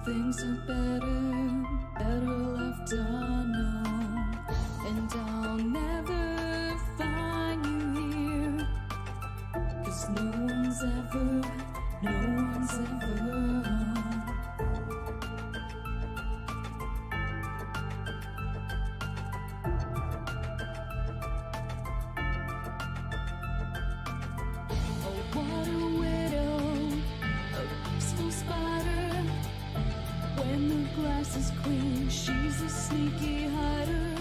things are better left unknown. And I'll never find you here, 'cause no one's ever is clean, she's a sneaky hider.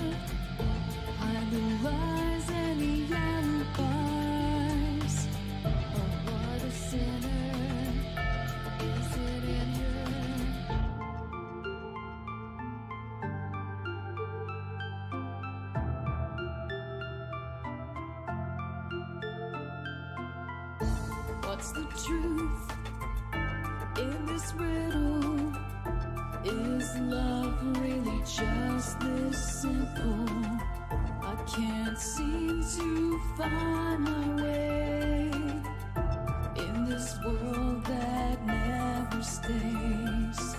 Hide the lies and the alibis. Oh, what a sinner is it in her? What's the truth in this riddle? Is love really just this simple? I can't seem to find my way in this world that never stays.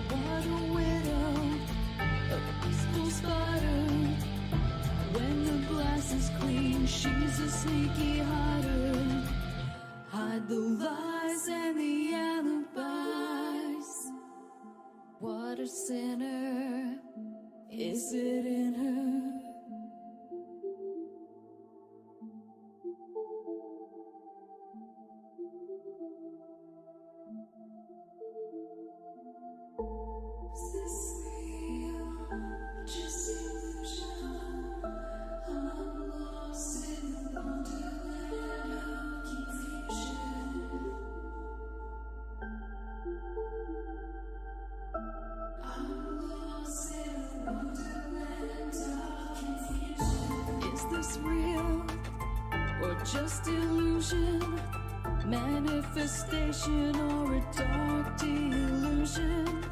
What a widow, a peaceful spider. When the glass is clean, she's a sneaky hider. Hide the lies and the alibis. What a sinner is it in her? Is this real? Just illusion? I'm lost in the wonderland of confusion. I'm lost in the wonderland of confusion. Is this real or just illusion? Manifestation or a dark delusion?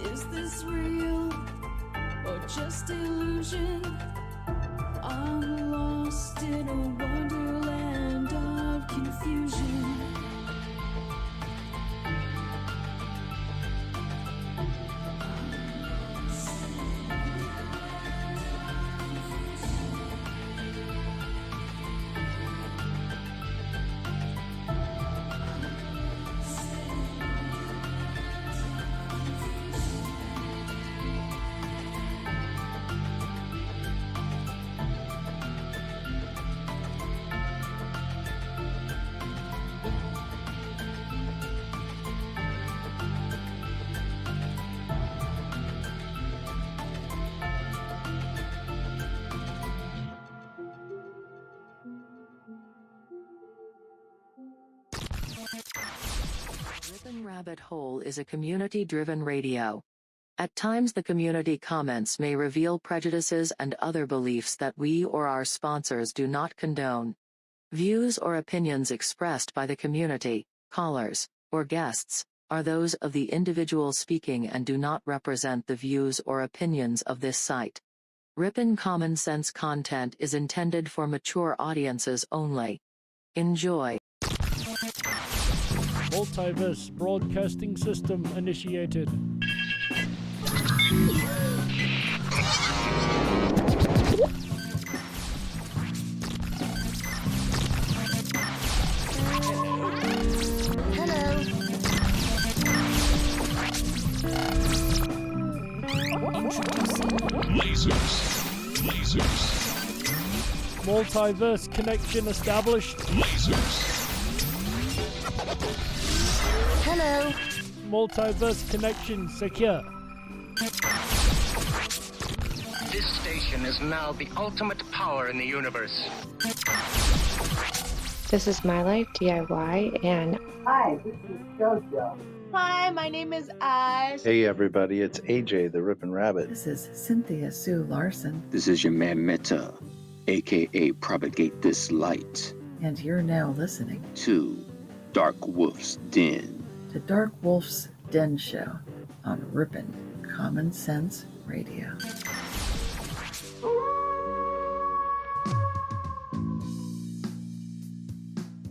Is this real or just illusion? I'm lost in a wonderland of confusion. Rip'n Rabbit Hole is a community-driven radio. At times the community comments may reveal prejudices and other beliefs that we or our sponsors do not condone. Views or opinions expressed by the community, callers, or guests, are those of the individual speaking and do not represent the views or opinions of this site. Rip'n Common Sense content is intended for mature audiences only. Enjoy. Multiverse broadcasting system initiated. Hello. Lasers. Multiverse connection established. Lasers. Hello. Multiverse connection secure. This station is now the ultimate power in the universe. This is My Life DIY, and hi, this is JoJo. Hi, my name is Ash. Hey everybody, it's AJ the Rip'n Rabbit. This is Cynthia Sue Larson. This is your man Meta, aka Propagate This Light. And you're now listening to DarkWolf's Den. The DarkWolf's Den Show on Rip'n Common Sense Radio.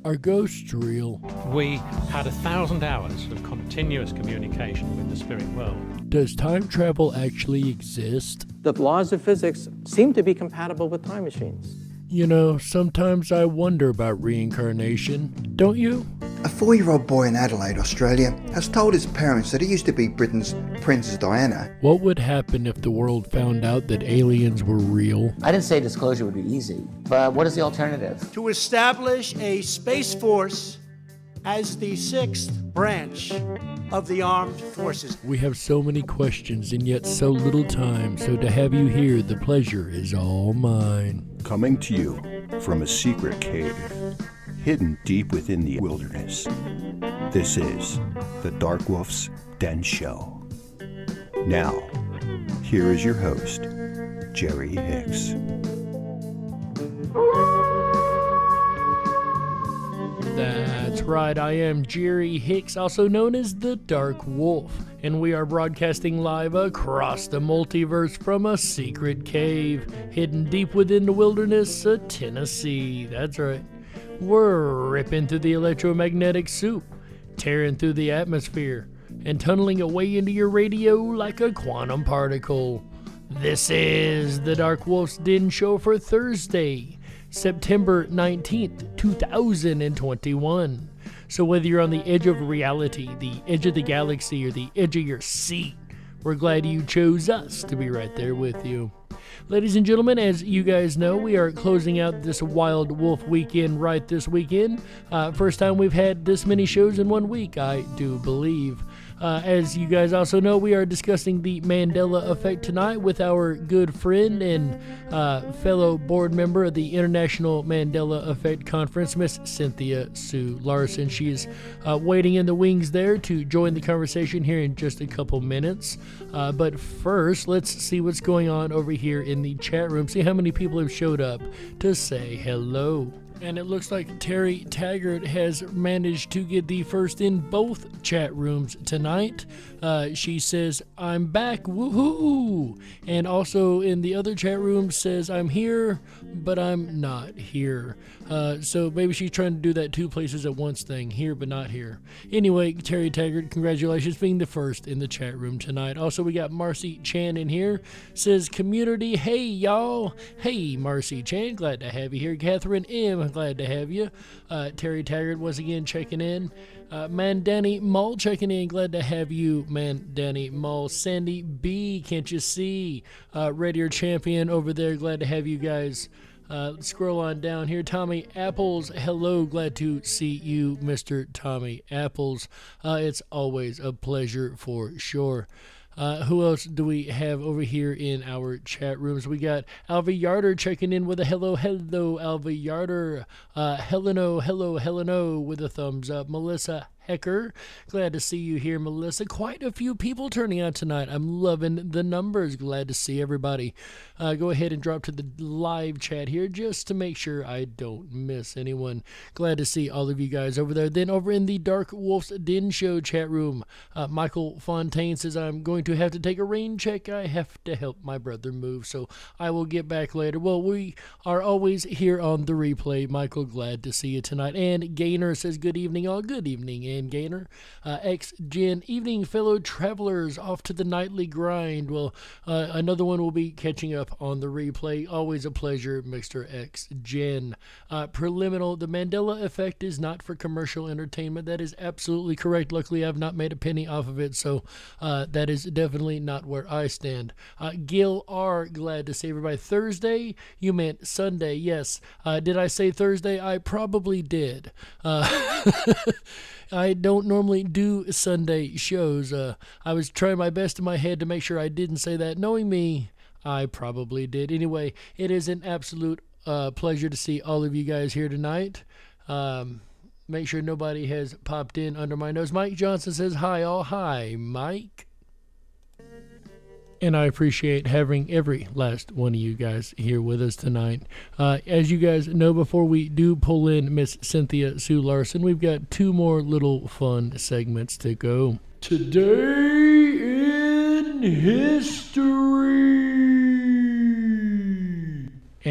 Are ghosts real? We had 1,000 hours of continuous communication with the spirit world. Does time travel actually exist? The laws of physics seem to be compatible with time machines. You know, sometimes I wonder about reincarnation. Don't you? A 4-year-old boy in Adelaide, Australia, has told his parents that he used to be Britain's Princess Diana. What would happen if the world found out that aliens were real? I didn't say disclosure would be easy, but what is the alternative? To establish a space force as the 6th branch of the armed forces. We have so many questions and yet so little time, so to have you here, the pleasure is all mine. Coming to you from a secret cave, hidden deep within the wilderness. This is the DarkWolf's Den Show. Now, here is your host, Jerry Hicks. That's right, I am Jerry Hicks, also known as the Dark Wolf, and we are broadcasting live across the multiverse from a secret cave, hidden deep within the wilderness of Tennessee. That's right. We're ripping through the electromagnetic soup, tearing through the atmosphere, and tunneling away into your radio like a quantum particle. This is the DarkWolf's Den Show for Thursday, September 19th, 2021. So whether you're on the edge of reality, the edge of the galaxy, or the edge of your seat, we're glad you chose us to be right there with you. Ladies and gentlemen, as you guys know, we are closing out this Wild Wolf weekend right this weekend. First time we've had this many shows in 1 week, I do believe. As you guys also know, we are discussing the Mandela effect tonight with our good friend and fellow board member of the International Mandela Effect Conference, Miss Cynthia Sue Larson. She is waiting in the wings there to join the conversation here in just a couple minutes. But first, let's see what's going on over here in the chat room. See how many people have showed up to say hello. And it looks like Terry Taggart has managed to get the first in both chat rooms tonight. She says, I'm back, woohoo! And also in the other chat room says, I'm here, but I'm not here. So maybe she's trying to do that 2 places at once thing, here but not here. Anyway, Terry Taggart, congratulations being the first in the chat room tonight. Also, we got Marcy Chan in here. Says, community, hey y'all. Hey, Marcy Chan, glad to have you here. Catherine M, glad to have you. Terry Taggart once again checking in. Mandani Mull checking in. Glad to have you, Mandani Mull. Sandy B, can't you see? Radio Champion over there. Glad to have you guys. Scroll on down here. Tommy Apples, hello. Glad to see you, Mr. Tommy Apples. It's always a pleasure for sure. Who else do we have over here in our chat rooms? We got Alva Yarder checking in with a hello, Alva Yarder. Heleno with a thumbs up. Melissa Hecker, glad to see you here, Melissa. Quite a few people turning out tonight. I'm loving the numbers. Glad to see everybody. Go ahead and drop to the live chat here just to make sure I don't miss anyone. Glad to see all of you guys over there. Then over in the DarkWolf's Den Show chat room, Michael Fontaine says, I'm going to have to take a rain check. I have to help my brother move, so I will get back later. Well, we are always here on the replay. Michael, glad to see you tonight. And Gaynor says, good evening, all. Good evening, and Gaynor. X-Gen, evening, fellow travelers, off to the nightly grind. Well, another one will be catching up on the replay. Always a pleasure, Mr. X-Gen. Preliminal, the Mandela effect is not for commercial entertainment. That is absolutely correct. Luckily, I've not made a penny off of it, so that is definitely not where I stand. Gil R, glad to see everybody. Thursday? You meant Sunday, yes. Did I say Thursday? I probably did. I don't normally do Sunday shows. I was trying my best in my head to make sure I didn't say that. Knowing me, I probably did. Anyway, it is an absolute pleasure to see all of you guys here tonight. Make sure nobody has popped in under my nose. Mike Johnson says, hi all. Hi, Mike. And I appreciate having every last one of you guys here with us tonight. As you guys know, before we do pull in Miss Cynthia Sue Larson, we've got 2 more little fun segments to go. Today in History.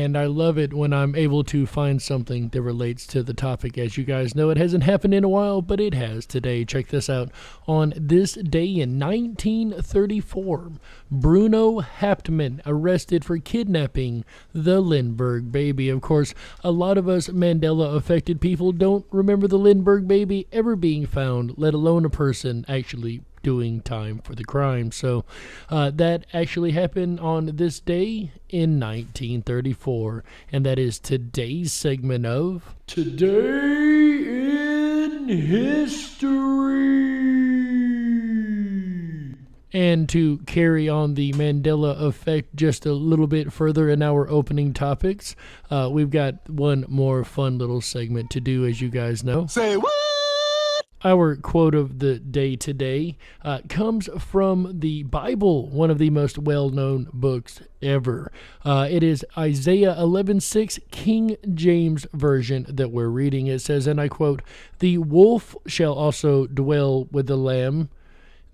And I love it when I'm able to find something that relates to the topic. As you guys know, it hasn't happened in a while, but it has today. Check this out. On this day in 1934, Bruno Hauptmann arrested for kidnapping the Lindbergh baby. Of course, a lot of us Mandela-affected people don't remember the Lindbergh baby ever being found, let alone a person actually doing time for the crime. So that actually happened on this day in 1934, and that is today's segment of Today in History. And to carry on the Mandela effect just a little bit further in our opening topics, we've got one more fun little segment to do, as you guys know. Say what? Our quote of the day today comes from the Bible, one of the most well-known books ever. It is Isaiah 11:6, King James Version that we're reading. It says, and I quote, "The wolf shall also dwell with the lamb.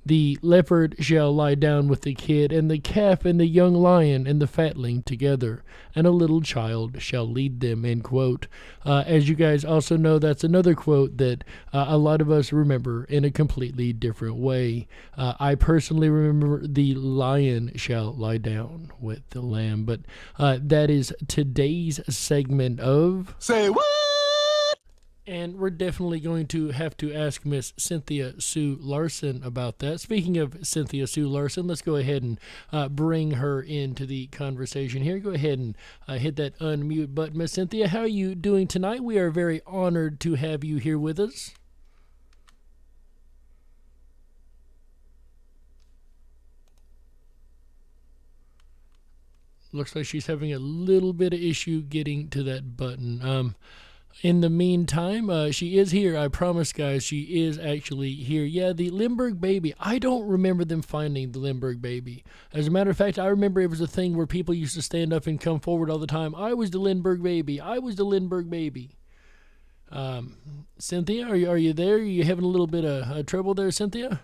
The leopard shall lie down with the kid, and the calf and the young lion and the fatling together, and a little child shall lead them," end quote. As you guys also know, that's another quote that a lot of us remember in a completely different way. I personally remember the lion shall lie down with the lamb, but that is today's segment of Say What? And we're definitely going to have to ask Miss Cynthia Sue Larson about that. Speaking of Cynthia Sue Larson, let's go ahead and bring her into the conversation here. Go ahead and hit that unmute button. Miss Cynthia, how are you doing tonight? We are very honored to have you here with us. Looks like she's having a little bit of issue getting to that button. In the meantime, she is here. I promise, guys, she is actually here. Yeah, the Lindbergh baby. I don't remember them finding the Lindbergh baby. As a matter of fact, I remember it was a thing where people used to stand up and come forward all the time. I was the Lindbergh baby. I was the Lindbergh baby. Cynthia, are you there? Are you having a little bit of trouble there, Cynthia?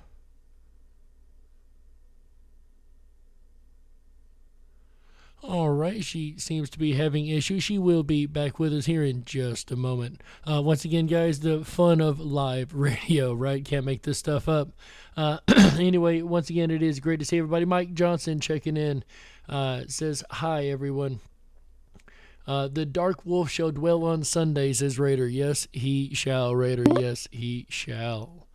All right, she seems to be having issues. She will be back with us here in just a moment. Once again, guys, the fun of live radio, right? Can't make this stuff up. Anyway, once again, it is great to see everybody. Mike Johnson checking in. Says, hi, everyone. The Dark Wolf shall dwell on Sunday, says Raider. Yes, he shall, Raider. Yes, he shall.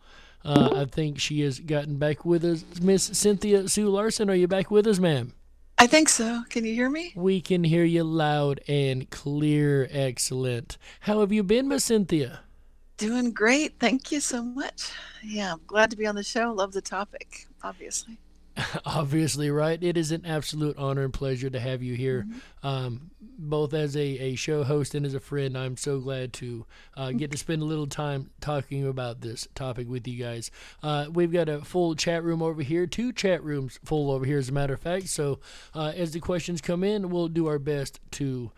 I think she has gotten back with us. Miss Cynthia Sue Larson, are you back with us, ma'am? I think so. Can you hear me? We can hear you loud and clear. Excellent. How have you been, Miss Cynthia? Doing great. Thank you so much. Yeah, I'm glad to be on the show. Love the topic, obviously. Obviously, right? It is an absolute honor and pleasure to have you here, both as a show host and as a friend. I'm so glad to get to spend a little time talking about this topic with you guys. We've got a full chat room over here, 2 chat rooms full over here, as a matter of fact. So as the questions come in, we'll do our best to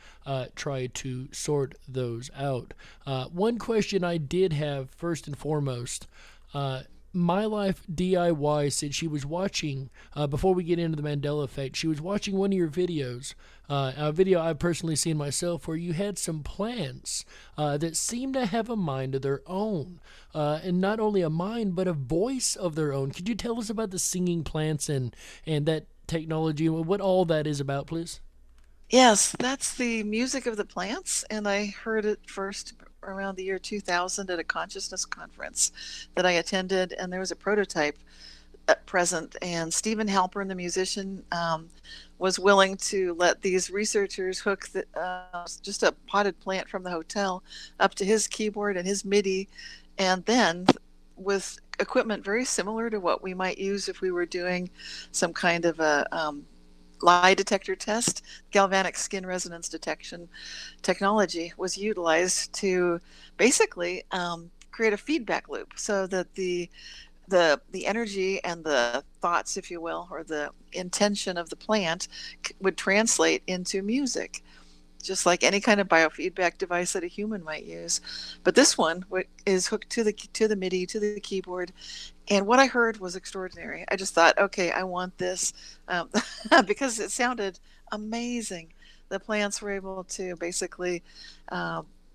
try to sort those out. One question I did have, first and foremost, My Life DIY said she was watching, before we get into the Mandela effect, she was watching one of your videos, a video I've personally seen myself, where you had some plants that seem to have a mind of their own. And not only a mind, but a voice of their own. Could you tell us about the singing plants and that technology, and what all that is about, please? Yes, that's the music of the plants, and I heard it first around the year 2000 at a consciousness conference that I attended, and there was a prototype present, and Stephen Halpern, the musician, was willing to let these researchers hook just a potted plant from the hotel up to his keyboard and his MIDI, and then with equipment very similar to what we might use if we were doing some kind of a lie detector test, galvanic skin resonance detection technology was utilized to basically create a feedback loop, so that the energy and the thoughts, if you will, or the intention of the plant would translate into music, just like any kind of biofeedback device that a human might use. But this one is hooked to the MIDI, to the keyboard, and what I heard was extraordinary. I just thought, okay, I want this, because it sounded amazing. the plants were able to basically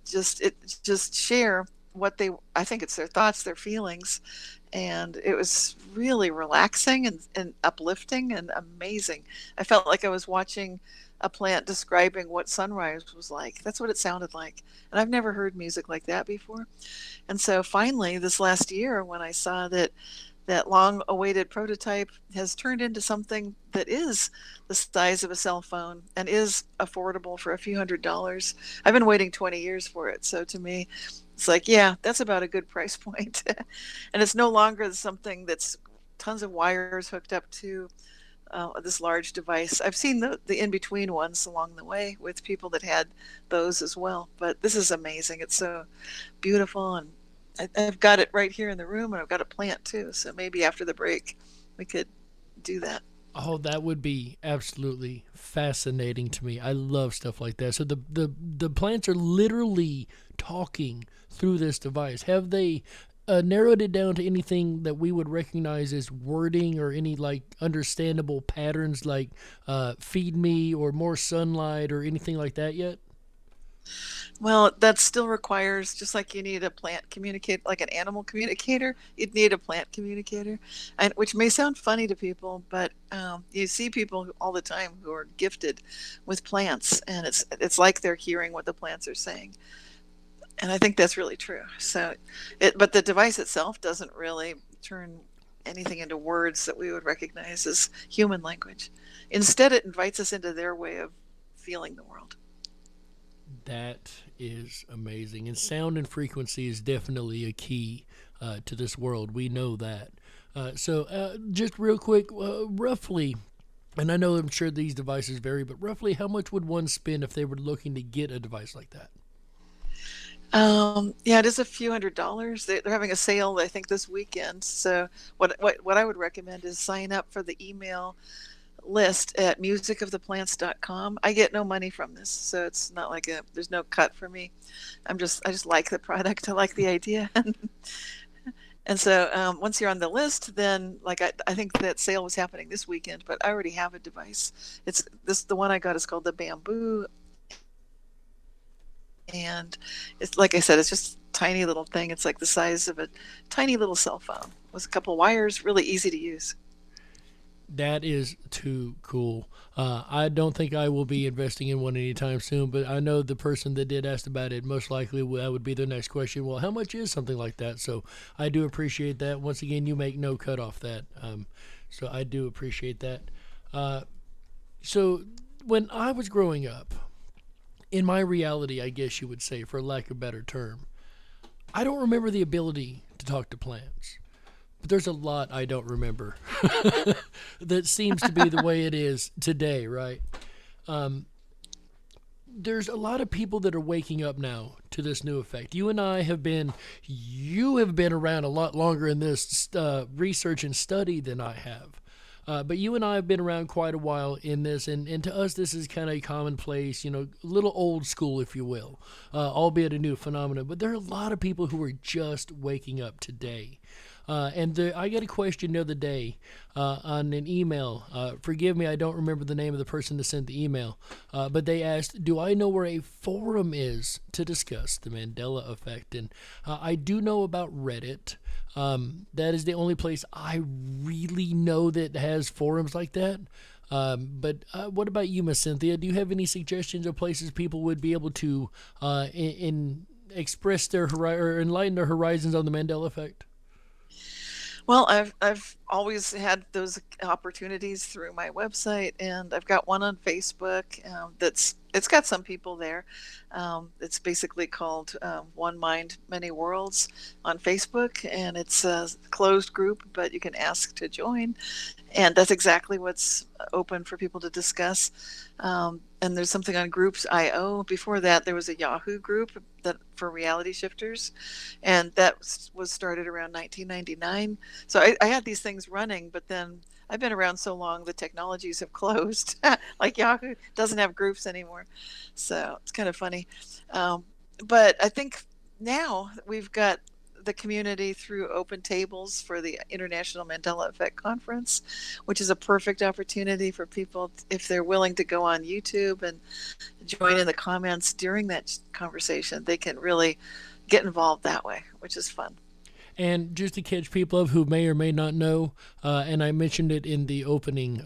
just share what I think it's their thoughts, their feelings. And it was really relaxing and uplifting and amazing. I felt like I was watching a plant describing what sunrise was like. That's what it sounded like. And I've never heard music like that before. And so finally, this last year, when I saw that long-awaited prototype has turned into something that is the size of a cell phone and is affordable for a few $100s. I've been waiting 20 years for it. So to me, it's like, yeah, that's about a good price point. And it's no longer something that's tons of wires hooked up to this large device. I've seen the in-between ones along the way with people that had those as well. But this is amazing. It's so beautiful, and I've got it right here in the room, and I've got a plant too. So maybe after the break, we could do that. Oh, that would be absolutely fascinating to me. I love stuff like that. So the plants are literally talking through this device. Have they narrowed it down to anything that we would recognize as wording, or any like understandable patterns like feed me or more sunlight or anything like that yet? Well, that still requires, just like you need a plant communicate, like an animal communicator, you'd need a plant communicator, which may sound funny to people, but you see people all the time who are gifted with plants, and it's like they're hearing what the plants are saying. And I think that's really true. So, but the device itself doesn't really turn anything into words that we would recognize as human language. Instead, it invites us into their way of feeling the world. That is amazing. And sound and frequency is definitely a key to this world. We know that. So just real quick, roughly, and I know I'm sure these devices vary, but roughly how much would one spend if they were looking to get a device like that? Yeah, it is a few $100s. They're having a sale, I think, this weekend. So what I would recommend is sign up for the email list at musicoftheplants.com. I get no money from this, so it's not like there's no cut for me. I just like the product. I like the idea. And so once you're on the list, then like I think that sale was happening this weekend, but I already have a device. The one I got is called the Bamboo. And it's, like I said, it's just a tiny little thing. It's like the size of a tiny little cell phone with a couple wires, really easy to use. That is too cool. I don't think I will be investing in one anytime soon, but I know the person that did ask about it, most likely that would be their next question. Well, how much is something like that? So I do appreciate that. Once again, you make no cut off that. So I do appreciate that. So when I was growing up, in my reality, I guess you would say, for lack of a better term, I don't remember the ability to talk to plants. But there's a lot I don't remember that seems to be the way it is today, right? There's a lot of people that are waking up now to this new effect. You and I have been around a lot longer in this research and study than I have. But you and I have been around quite a while in this, and to us this is kind of commonplace, a little old school, if you will, albeit a new phenomenon. But there are a lot of people who are just waking up today. I got a question the other day on an email. Forgive me, I don't remember the name of the person that sent the email, but they asked, do I know where a forum is to discuss the Mandela effect? And I do know about Reddit. That is the only place I really know that has forums like that. But what about you, Miss Cynthia? Do you have any suggestions of places people would be able to express their or enlighten their horizons on the Mandela effect? Well, I've always had those opportunities through my website, and I've got one on Facebook it's got some people there. It's basically called One Mind, Many Worlds on Facebook, and it's a closed group, but you can ask to join. And that's exactly what's open for people to discuss. And there's something on Groups.io. Before that, there was a Yahoo group for reality shifters, and that was started around 1999. So I had these things running, but then I've been around so long, the technologies have closed. Like Yahoo doesn't have groups anymore. So it's kind of funny. But I think now we've got the community through open tables for the International Mandela Effect Conference, which is a perfect opportunity for people, if they're willing to go on YouTube and join in the comments during that conversation, they can really get involved that way, which is fun. And just to catch people up who may or may not know, and I mentioned it in the opening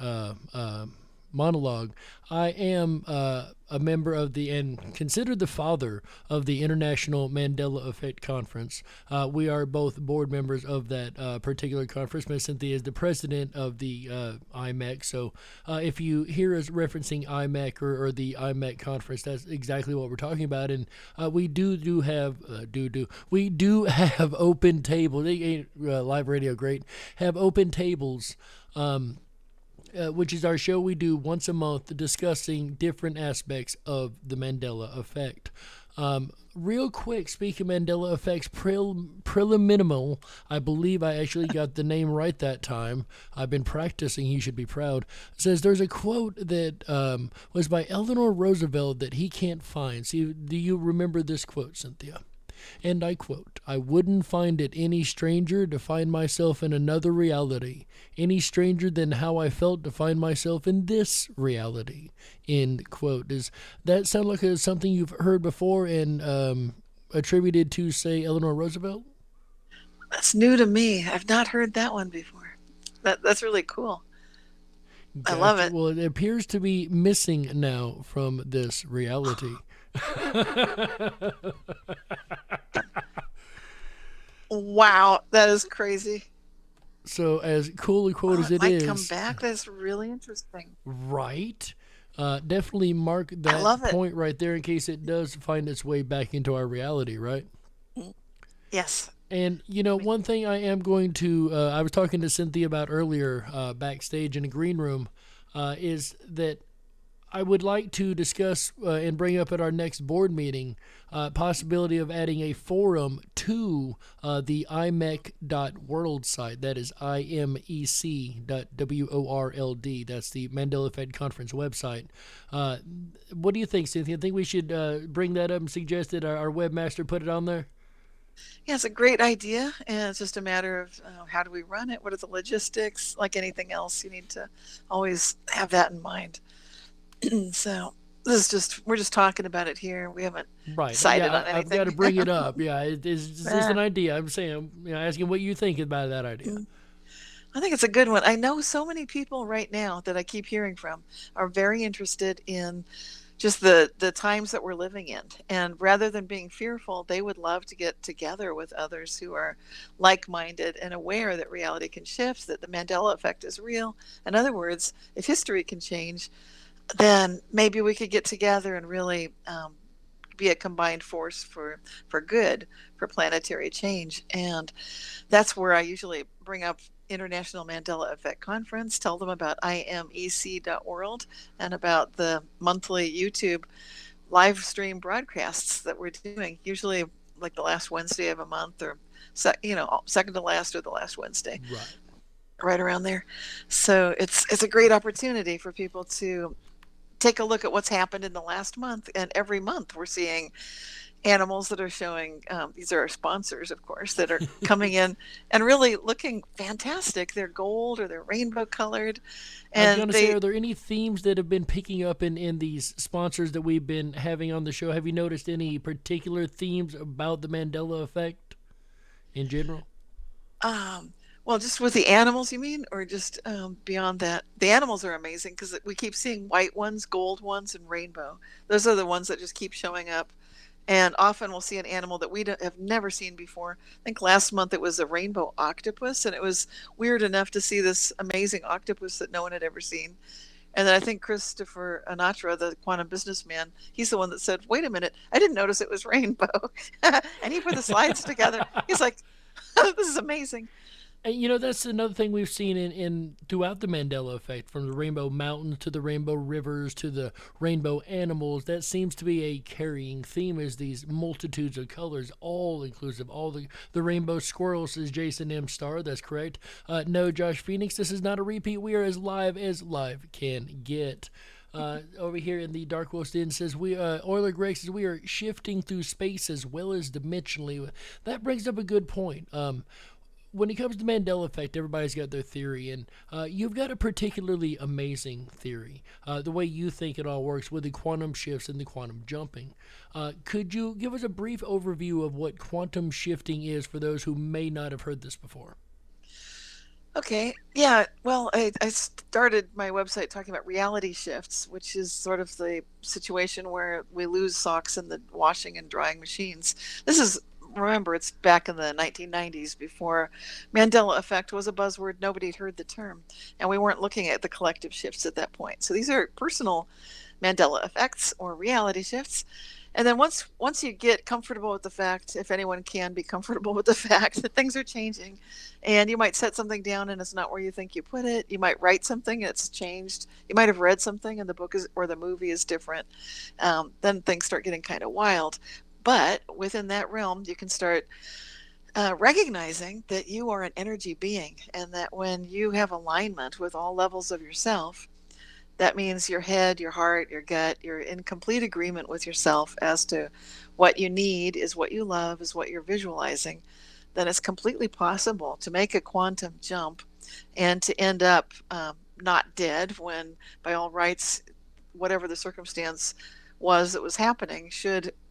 monologue, I am a member of and considered the father of the International Mandela Effect Conference. We are both board members of that particular conference. Ms. Cynthia is the president of the IMEC. So if you hear us referencing IMEC or the IMEC conference, that's exactly what we're talking about. And we do have open tables. Live radio, great. Have open tables. Which is our show we do once a month discussing different aspects of the Mandela effect. Real quick, speaking of Mandela effects, Preliminal, I believe I actually got the name right that time. I've been practicing, he should be proud. Says there's a quote that was by Eleanor Roosevelt that he can't find. See, do you remember this quote, Cynthia? And I quote, "I wouldn't find it any stranger to find myself in another reality, any stranger than how I felt to find myself in this reality." End quote. Does that sound like something you've heard before and attributed to, say, Eleanor Roosevelt? That's new to me. I've not heard that one before. That's really cool. Gotcha. I love it. Well, it appears to be missing now from this reality. Wow, that is crazy. So as cool a quote as it might is, come back. That's really interesting. Right? Definitely mark that point right there in case it does find its way back into our reality, right? Yes. And, one thing I am going to, I was talking to Cynthia about earlier backstage in the green room, is that I would like to discuss and bring up at our next board meeting possibility of adding a forum to the imec.world site. That is imec.world. That's the Mandela Effect Conference website. What do you think, Cynthia? I think we should bring that up and suggest that our webmaster put it on there? Yeah, it's a great idea, and it's just a matter of how do we run it? What are the logistics? Like anything else, you need to always have that in mind. So this is we're just talking about it here. We haven't decided on anything. I've got to bring it up. Yeah, it's just an idea. I'm saying, asking what you think about that idea. I think it's a good one. I know so many people right now that I keep hearing from are very interested in just the times that we're living in. And rather than being fearful, they would love to get together with others who are like-minded and aware that reality can shift, that the Mandela effect is real. In other words, if history can change, then maybe we could get together and really be a combined force for good, for planetary change. And that's where I usually bring up International Mandela Effect Conference, tell them about imec.world and about the monthly YouTube live stream broadcasts that we're doing, usually like the last Wednesday of a month or, second to last or the last Wednesday. Right around there. So it's a great opportunity for people to take a look at what's happened in the last month. And every month we're seeing animals that are showing, these are our sponsors, of course, that are coming in and really looking fantastic. They're gold or they're rainbow colored. And I was going to say, are there any themes that have been picking up in these sponsors that we've been having on the show? Have you noticed any particular themes about the Mandela effect in general? Well, just with the animals, you mean, or just beyond that? The animals are amazing because we keep seeing white ones, gold ones, and rainbow. Those are the ones that just keep showing up. And often we'll see an animal that we have never seen before. I think last month it was a rainbow octopus, and it was weird enough to see this amazing octopus that no one had ever seen. And then I think Christopher Anatra, the quantum businessman, he's the one that said, "Wait a minute, I didn't notice it was rainbow." And he put the slides together. He's like, "This is amazing." And that's another thing we've seen in throughout the Mandela effect, from the rainbow mountains to the rainbow rivers to the rainbow animals. That seems to be a carrying theme, is these multitudes of colors, all inclusive, all the rainbow squirrels, says Jason M. Star. That's correct. No, Josh Phoenix, this is not a repeat. We are as live can get. over here in the Darkwolf's Den says, Euler Greg says, we are shifting through space as well as dimensionally. That brings up a good point. When it comes to Mandela effect, everybody's got their theory, and you've got a particularly amazing theory. The way you think it all works with the quantum shifts and the quantum jumping. Could you give us a brief overview of what quantum shifting is for those who may not have heard this before? Okay. Yeah. Well, I started my website talking about reality shifts, which is sort of the situation where we lose socks in the washing and drying machines. Remember, it's back in the 1990s before Mandela effect was a buzzword. Nobody had heard the term, and we weren't looking at the collective shifts at that point. So these are personal Mandela effects or reality shifts. And then once you get comfortable with the fact, if anyone can be comfortable with the fact that things are changing, and you might set something down and it's not where you think you put it, you might write something and it's changed, you might have read something and the book is or the movie is different, then things start getting kind of wild. But within that realm, you can start recognizing that you are an energy being, and that when you have alignment with all levels of yourself, that means your head, your heart, your gut, you're in complete agreement with yourself as to what you need is what you love, is what you're visualizing, then it's completely possible to make a quantum jump and to end up not dead when, by all rights, whatever the circumstance was that was happening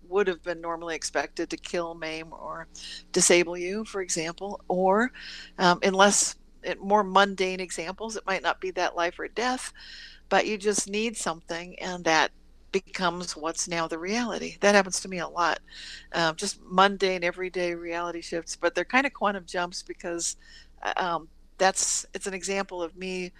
would have been normally expected to kill, maim, or disable you, for example, or unless more mundane examples, it might not be that life or death, but you just need something, and that becomes what's now the reality. That happens to me a lot. Just mundane, everyday reality shifts, but they're kind of quantum jumps because it's an example of me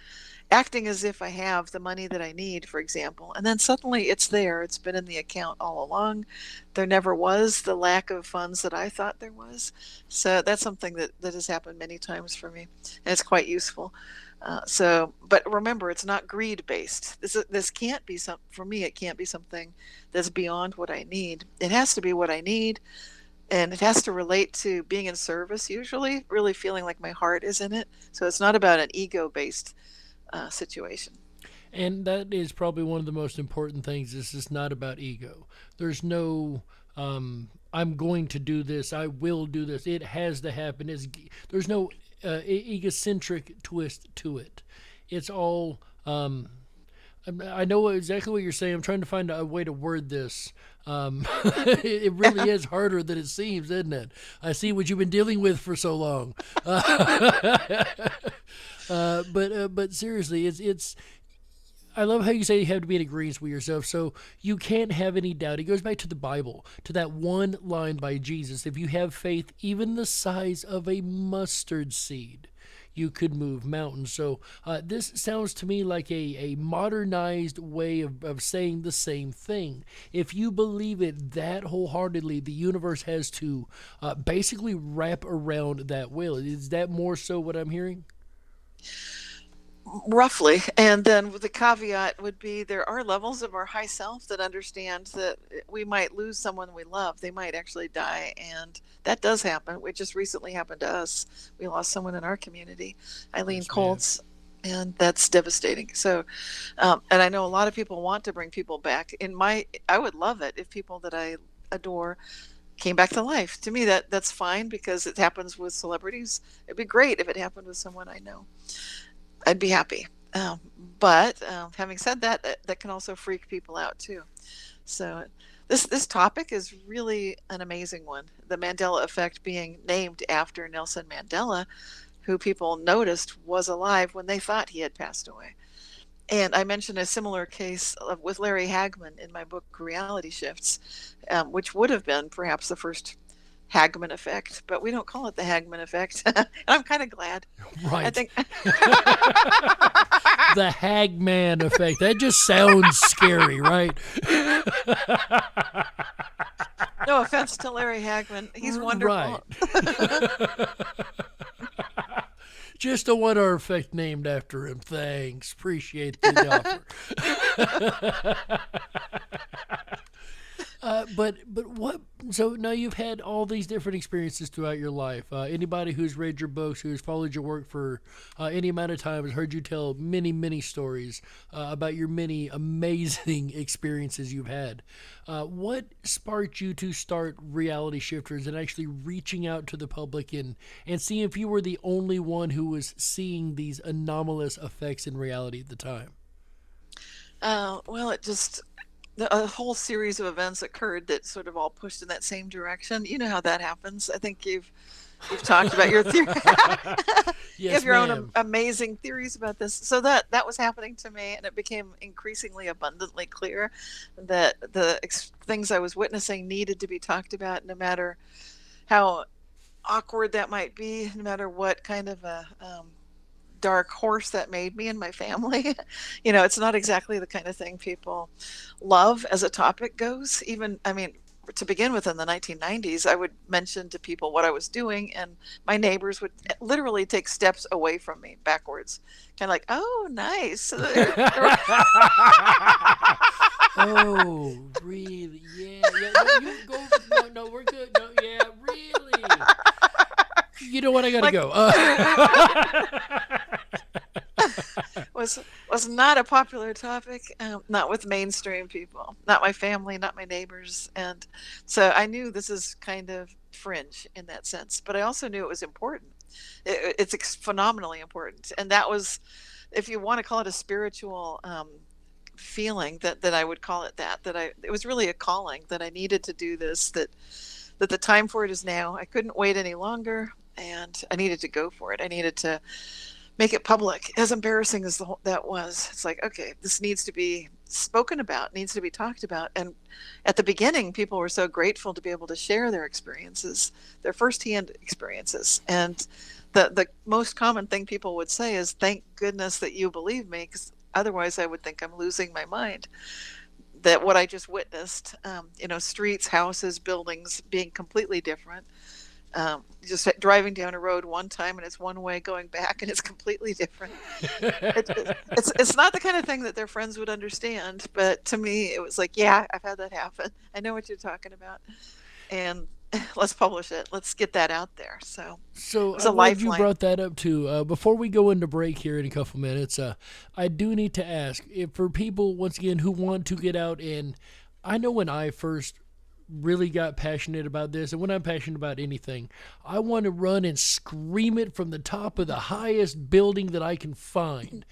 acting as if I have the money that I need, for example, and then suddenly it's there. It's been in the account all along. There never was the lack of funds that I thought there was. So that's something that has happened many times for me, and it's quite useful. But remember, it's not greed based. This can't be for me. It can't be something that's beyond what I need. It has to be what I need, and it has to relate to being in service. Usually, really feeling like my heart is in it. So it's not about an ego based situation. And that is probably one of the most important things. This is not about ego. There's no I'm going to do this, I will do this, it has to happen. There's no egocentric twist to it. It's all I know exactly what you're saying. I'm trying to find a way to word this. It really is harder than it seems, isn't it? I see what you've been dealing with for so long. But seriously, it's. I love how you say you have to be in agreement with yourself, so you can't have any doubt. It goes back to the Bible, to that one line by Jesus: if you have faith even the size of a mustard seed, you could move mountains. So this sounds to me like a modernized way of saying the same thing. If you believe it that wholeheartedly, the universe has to basically wrap around that will. Is that more so what I'm hearing? Roughly. And then the caveat would be there are levels of our high self that understand that we might lose someone we love. They might actually die, and that does happen. It just recently happened to us. We lost someone in our community, Eileen Colts, and that's devastating. So, and I know a lot of people want to bring people back. I would love it if people that I adore came back to life. To me, that's fine because it happens with celebrities. It'd be great if it happened with someone I know. I'd be happy. But having said that, that can also freak people out too. So this topic is really an amazing one. The Mandela effect being named after Nelson Mandela, who people noticed was alive when they thought he had passed away. And I mentioned a similar case with Larry Hagman in my book, Reality Shifts, which would have been perhaps the first Hagman effect, but we don't call it the Hagman effect. And I'm kind of glad. Right. I think the Hagman effect. That just sounds scary, right? No offense to Larry Hagman. He's wonderful. Right. Just a one-hour effect named after him. Thanks. Appreciate the offer. But what? So now you've had all these different experiences throughout your life. Anybody who's read your books, who's followed your work for any amount of time, has heard you tell many stories about your many amazing experiences you've had. What sparked you to start Reality Shifters and actually reaching out to the public and seeing if you were the only one who was seeing these anomalous effects in reality at the time? Well, a whole series of events occurred that sort of all pushed in that same direction. You know how that happens. I think you've talked about your theory. You have your own amazing theories about this. So that was happening to me, and it became increasingly abundantly clear that the things I was witnessing needed to be talked about, no matter how awkward that might be, no matter what kind of a dark horse that made me and my family. It's not exactly the kind of thing people love as a topic goes. Even, to begin with, in the 1990s, I would mention to people what I was doing, and my neighbors would literally take steps away from me backwards, kind of like, "Oh, nice." Oh, really? Yeah. No, we're good. No, yeah, really. You know what? I gotta go. Was not a popular topic, not with mainstream people, not my family, not my neighbors, and so I knew this is kind of fringe in that sense. But I also knew it was important. It's phenomenally important, and that was, if you want to call it a spiritual feeling, that I would call it that. It was really a calling that I needed to do this. That the time for it is now. I couldn't wait any longer, and I needed to go for it. I needed to make it public. As embarrassing as that was, it's like, okay, this needs to be spoken about, needs to be talked about. And at the beginning, people were so grateful to be able to share their experiences, their firsthand experiences. And the most common thing people would say is, "Thank goodness that you believe me, because otherwise I would think I'm losing my mind." That what I just witnessed, streets, houses, buildings being completely different. Just driving down a road one time and it's one way, going back and it's completely different. It's not the kind of thing that their friends would understand, but to me it was like, yeah, I've had that happen. I know what you're talking about, and let's publish it. Let's get that out there. So I'm glad you brought that up too. Before we go into break here in a couple minutes, I do need to ask, if for people once again who want to get out, and I know when I first really got passionate about this, and when I'm passionate about anything, I want to run and scream it from the top of the highest building that I can find.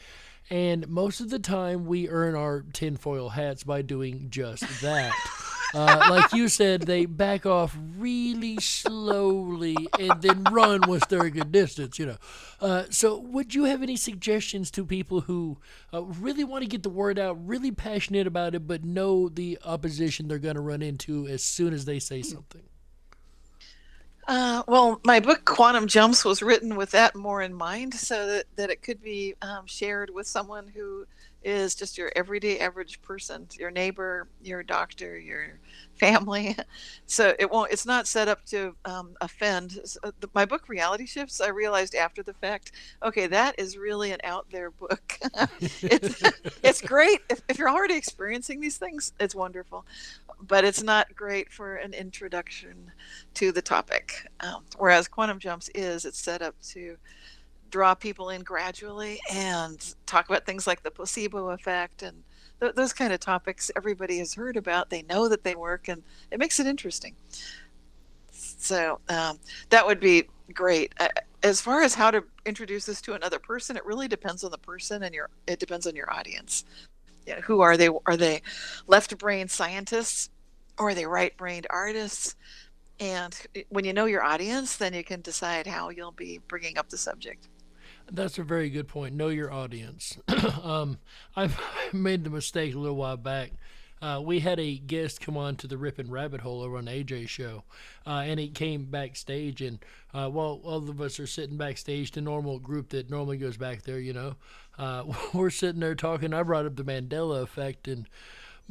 And most of the time we earn our tinfoil hats by doing just that. Like you said, they back off really slowly and then run once they're a good distance, So would you have any suggestions to people who really want to get the word out, really passionate about it, but know the opposition they're going to run into as soon as they say something? Well, my book Quantum Jumps was written with that more in mind, so that it could be shared with someone who is just your everyday average person, your neighbor, your doctor, your family. So it's not set up to offend. My book Reality Shifts, I realized after the fact, okay, that is really an out there book. It's great if you're already experiencing these things, it's wonderful, but it's not great for an introduction to the topic. Whereas Quantum Jumps it's set up to draw people in gradually and talk about things like the placebo effect and those kind of topics everybody has heard about. They know that they work, and it makes it interesting. So that would be great. As far as how to introduce this to another person, it really depends on the person, and it depends on your audience. Who are they? Are they left-brained scientists, or are they right-brained artists? And when you know your audience, then you can decide how you'll be bringing up the subject. That's a very good point. Know your audience. I've made the mistake a little while back. We had a guest come on to the Rippin' Rabbit Hole over on AJ's show, and he came backstage, and while all of us are sitting backstage, the normal group that normally goes back there, we're sitting there talking. I brought up the Mandela effect, and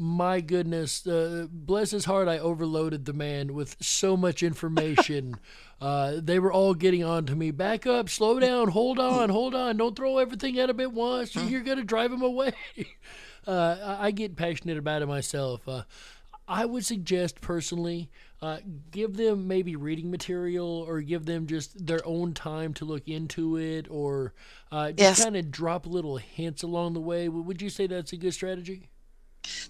my goodness, bless his heart, I overloaded the man with so much information. They were all getting on to me. Back up, slow down, hold on. Don't throw everything at him at once. You're going to drive him away. I get passionate about it myself. I would suggest personally, give them maybe reading material, or give them just their own time to look into it, or just kind of drop little hints along the way. Would you say that's a good strategy?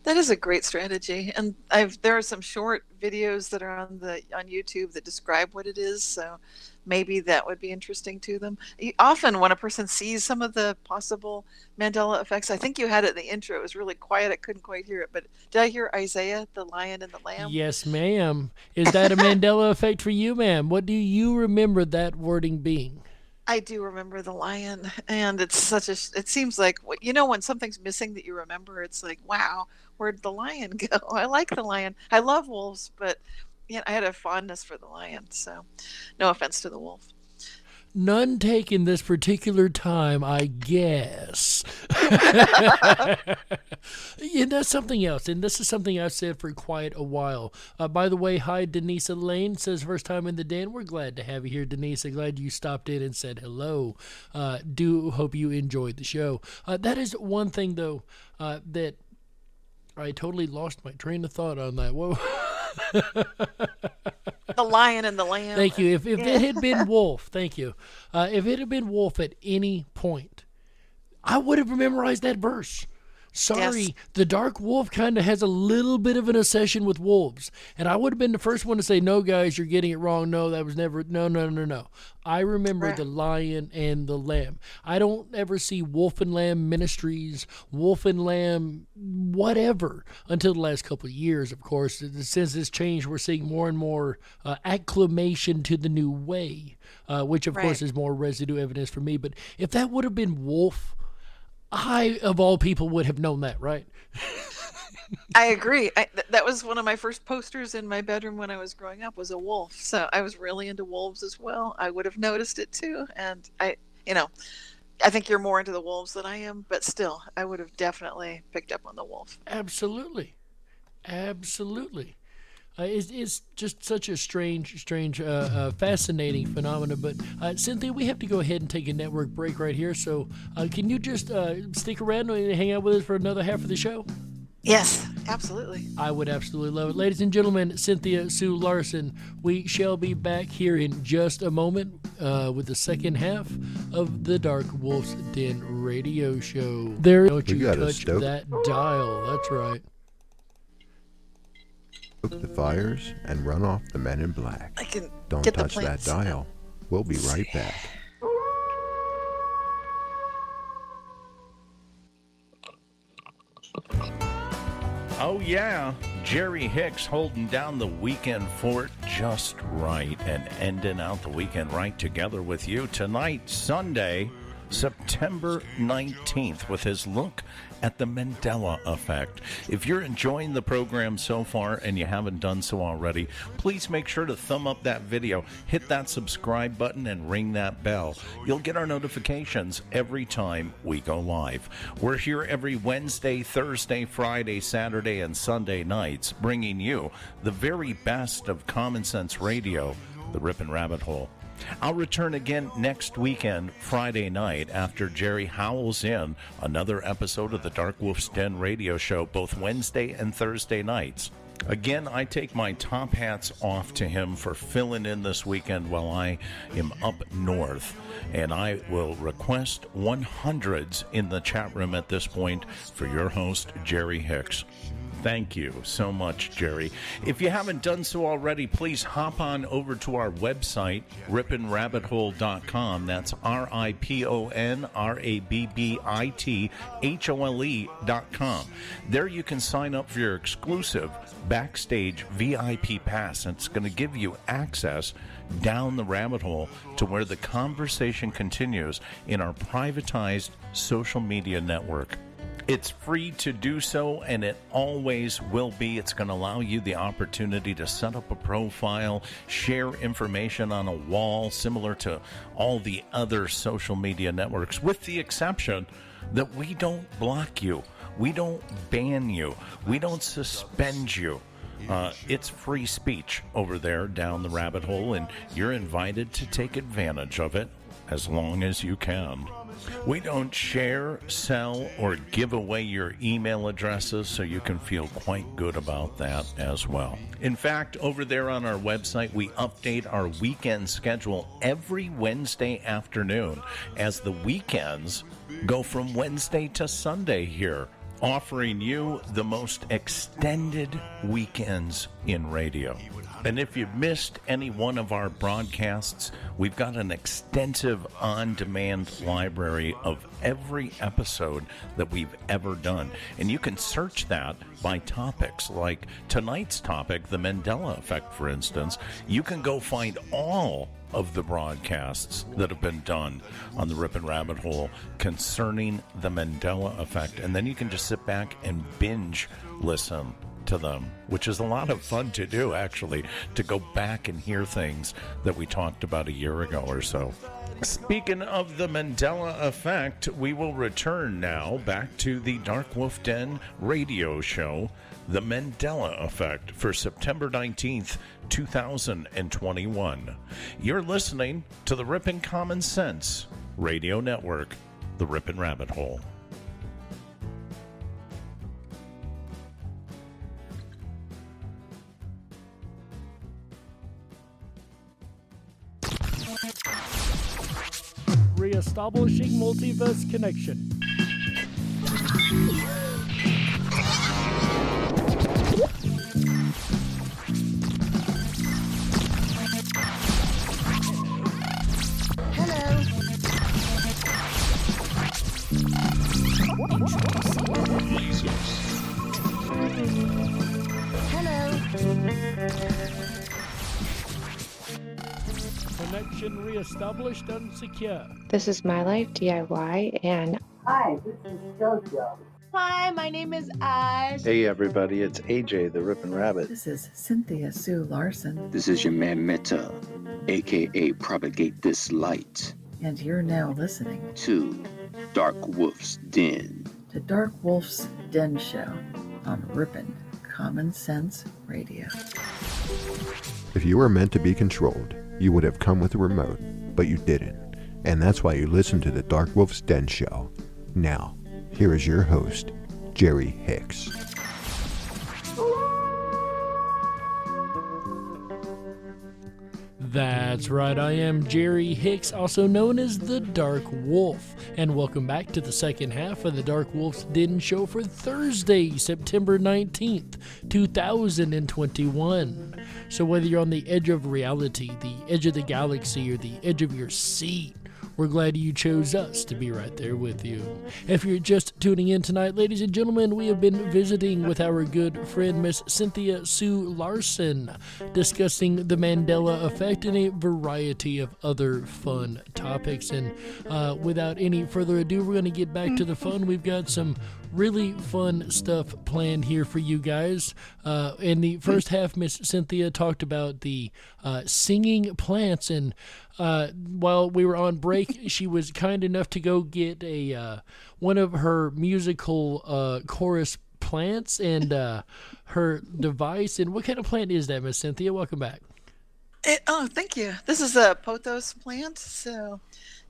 That is a great strategy, and there are some short videos that are on YouTube that describe what it is, so maybe that would be interesting to them. Often when a person sees some of the possible Mandela effects, I think you had it in the intro, it was really quiet, I couldn't quite hear it, but did I hear Isaiah, the lion and the lamb? Yes, ma'am. Is that a Mandela effect for you, ma'am? What do you remember that wording being? I do remember the lion, and it seems like, when something's missing that you remember, it's like, wow, where'd the lion go? I like the lion. I love wolves, but I had a fondness for the lion, so no offense to the wolf. None taken this particular time, I guess. Yeah, that's something else, and this is something I've said for quite a while. By the way, hi, Denise Lane says first time in the den. We're glad to have you here, Denise. I'm glad you stopped in and said hello. Do hope you enjoyed the show. That is one thing, though, that I totally lost my train of thought on that. Whoa. The lion and the lamb. Thank you. If it had been wolf, thank you. If it had been wolf at any point, I would have memorized that verse. Sorry, yes. The Dark Wolf kind of has a little bit of an obsession with wolves. And I would have been the first one to say, no, guys, you're getting it wrong. No, that was never, no. I remember the lion and the lamb. I don't ever see Wolf and Lamb Ministries, Wolf and Lamb whatever, until the last couple of years, of course. Since this change, we're seeing more and more acclamation to the new way, which, of course, is more residue evidence for me. But if that would have been wolf, I, of all people, would have known that, right? I agree. That was one of my first posters in my bedroom when I was growing up, was a wolf. So I was really into wolves as well. I would have noticed it too. And I think you're more into the wolves than I am, but still, I would have definitely picked up on the wolf. Absolutely. It's just such a strange, fascinating phenomenon. But Cynthia, we have to go ahead and take a network break right here. So can you just stick around and hang out with us for another half of the show? Yes, absolutely. I would absolutely love it. Ladies and gentlemen, Cynthia Sue Larson, we shall be back here in just a moment with the second half of the Darkwolf's Den Radio Show. Don't you touch that dial. That's right. Stoke the fires and run off the men in black. Don't get touch that dial. We'll be right back. Oh yeah, Jerry Hicks holding down the weekend fort just right and ending out the weekend right together with you tonight, Sunday, September 19th, with his look at the Mandela effect. If you're enjoying the program so far and you haven't done so already, please make sure to thumb up that video, hit that subscribe button, and ring that bell. You'll get our notifications every time we go live. We're here every Wednesday, Thursday, Friday, Saturday, and Sunday nights, bringing you the very best of common sense radio, the Rippin' Rabbit Hole. I'll return again next weekend, Friday night, after Jerry howls in another episode of the Darkwolf's Den Radio Show, both Wednesday and Thursday nights. Again, I take my top hats off to him for filling in this weekend while I am up north. And I will request 100s in the chat room at this point for your host, Jerry Hicks. Thank you so much, Jerry. If you haven't done so already, please hop on over to our website, rippinrabbithole.com. That's RIPONRABBITHOLE.com. There you can sign up for your exclusive backstage VIP pass. And it's going to give you access down the rabbit hole to where the conversation continues in our privatized social media network. It's free to do so, and it always will be. It's going to allow you the opportunity to set up a profile, share information on a wall, similar to all the other social media networks, with the exception that we don't block you, we don't ban you, we don't suspend you. It's free speech over there down the rabbit hole, and you're invited to take advantage of it as long as you can. We don't share, sell, or give away your email addresses, so you can feel quite good about that as well. In fact, over there on our website, we update our weekend schedule every Wednesday afternoon as the weekends go from Wednesday to Sunday here, offering you the most extended weekends in radio. And if you've missed any one of our broadcasts, we've got an extensive on-demand library of every episode that we've ever done. And you can search that by topics, like tonight's topic, the Mandela effect, for instance. You can go find all of the broadcasts that have been done on the Rip'n Rabbit Hole concerning the Mandela effect. And then you can just sit back and binge listen to them, which is a lot of fun to do, actually, to go back and hear things that we talked about a year ago or so. Speaking of the Mandela effect, we will return now back to the Darkwolf's Den Radio Show, the Mandela effect, for September 19th, 2021. You're listening to the Rip'n Common Sense Radio Network, the Rip'n Rabbit Hole. Reestablishing multiverse connection. Connection reestablished and secure. This is My Life DIY, and Hi, this is JoJo. Hi, my name is Oz. Hey everybody, it's AJ the Rip'n Rabbit. This is Cynthia Sue Larson. This is your man Meta, aka Propagate This Light. And you're now listening to DarkWolf's Den. The DarkWolf's Den Show on Rip'n Common Sense Radio. If you were meant to be controlled, you would have come with a remote, but you didn't. And that's why you listen to the DarkWolf's Den Show. Now, here is your host, Jerry Hicks. That's right, I am Jerry Hicks, also known as the Dark Wolf, and welcome back to the second half of the DarkWolf's Den Show for Thursday, September 19th, 2021. So whether you're on the edge of reality, the edge of the galaxy, or the edge of your seat, we're glad you chose us to be right there with you. If you're just tuning in tonight, ladies and gentlemen, we have been visiting with our good friend, Miss Cynthia Sue Larson, discussing the Mandela effect and a variety of other fun topics. And without any further ado, we're going to get back to the fun. We've got some really fun stuff planned here for you guys. In the first half, Miss Cynthia talked about the singing plants, and while we were on break, she was kind enough to go get a one of her musical chorus plants and her device. And what kind of plant is that, Miss Cynthia? Welcome back. Thank you. This is a pothos plant, so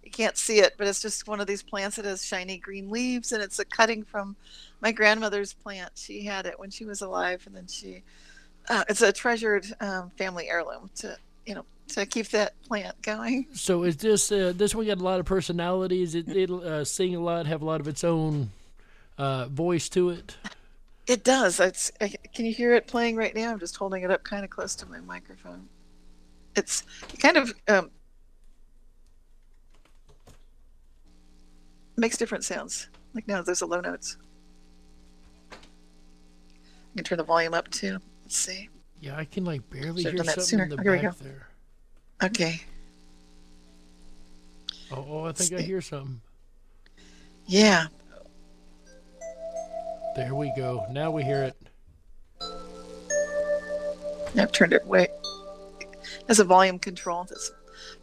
you can't see it, but it's just one of these plants that has shiny green leaves, and it's a cutting from my grandmother's plant. She had it when she was alive, and then it's a treasured family heirloom to keep that plant going. So is this one got a lot of personalities? It'll sing a lot, have a lot of its own voice to it? It does. Can you hear it playing right now? I'm just holding it up kind of close to my microphone. It kind of makes different sounds. Like now there's a low notes. I can turn the volume up too. Let's see. Yeah, I can barely hear something sooner. in the Here we back go. there. Okay. Oh, I think I hear something. Yeah. There we go. Now we hear it. I've turned it way. There's a volume control.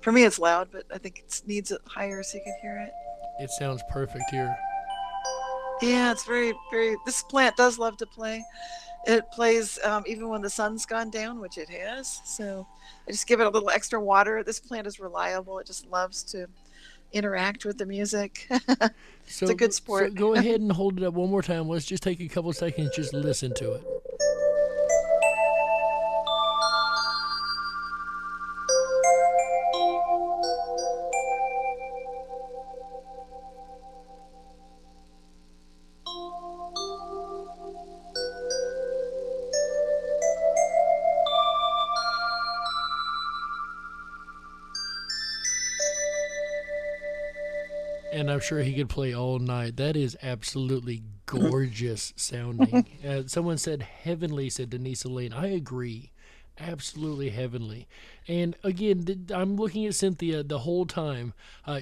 For me, it's loud, but I think it needs it higher so you can hear it. It sounds perfect here. Yeah, it's very, very. This plant does love to play. It plays even when the sun's gone down, which it has. So I just give it a little extra water. This plant is reliable. It just loves to interact with the music. It's So, a good sport. So go ahead and hold it up one more time. Let's just take a couple seconds, just listen to it. And I'm sure he could play all night. That is absolutely gorgeous sounding. Someone said heavenly, said Denise Elaine. I agree. Absolutely heavenly. And again, I'm looking at Cynthia the whole time.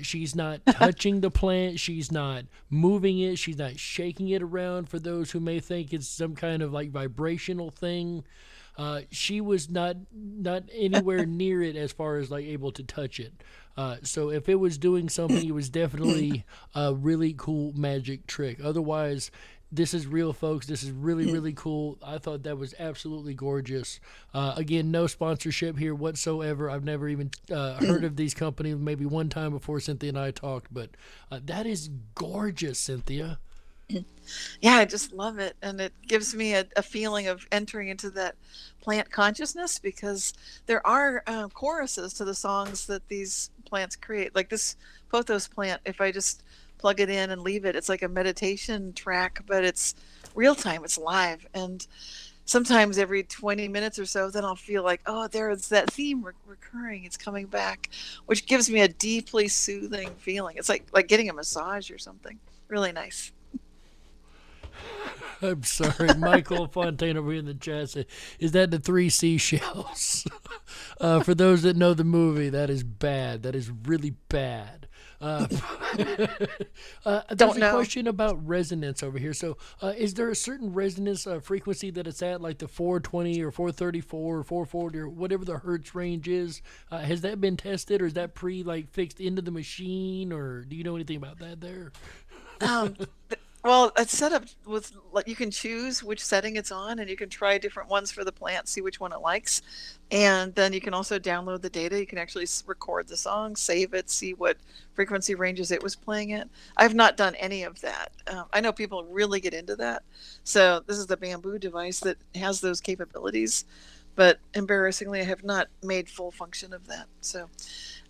She's not touching the plant. She's not moving it. She's not shaking it around for those who may think it's some kind of like vibrational thing. She was not anywhere near it as far as like able to touch it. So if it was doing something, it was definitely a really cool magic trick. Otherwise, this is real, folks. This is really, really cool. I thought that was absolutely gorgeous. Again, no sponsorship here whatsoever. I've never even heard of these companies, maybe one time before Cynthia and I talked, but that is gorgeous, Cynthia. Yeah, I just love it. And it gives me a feeling of entering into that plant consciousness, because there are choruses to the songs that these plants create. Like this pothos plant, if I just plug it in and leave it, it's like a meditation track, but it's real time, it's live. And sometimes every 20 minutes or so, then I'll feel like, oh, there's that theme recurring, it's coming back, which gives me a deeply soothing feeling. It's like getting a massage or something. Really nice. I'm sorry, Michael Fontaine over here in the chat said, is that the 3 seashells? For those that know the movie, that is bad. That is really bad. There's a question about resonance over here. So is there a certain resonance frequency that it's at, like the 420 or 434 or 440 or whatever the hertz range is? Has that been tested, or is that fixed into the machine, or do you know anything about that there? Well, it's set up with, like, you can choose which setting it's on, and you can try different ones for the plant, see which one it likes. And then you can also download the data. You can actually record the song, save it, see what frequency ranges it was playing at. I've not done any of that. I know people really get into that. So this is the bamboo device that has those capabilities. But embarrassingly, I have not made full function of that. So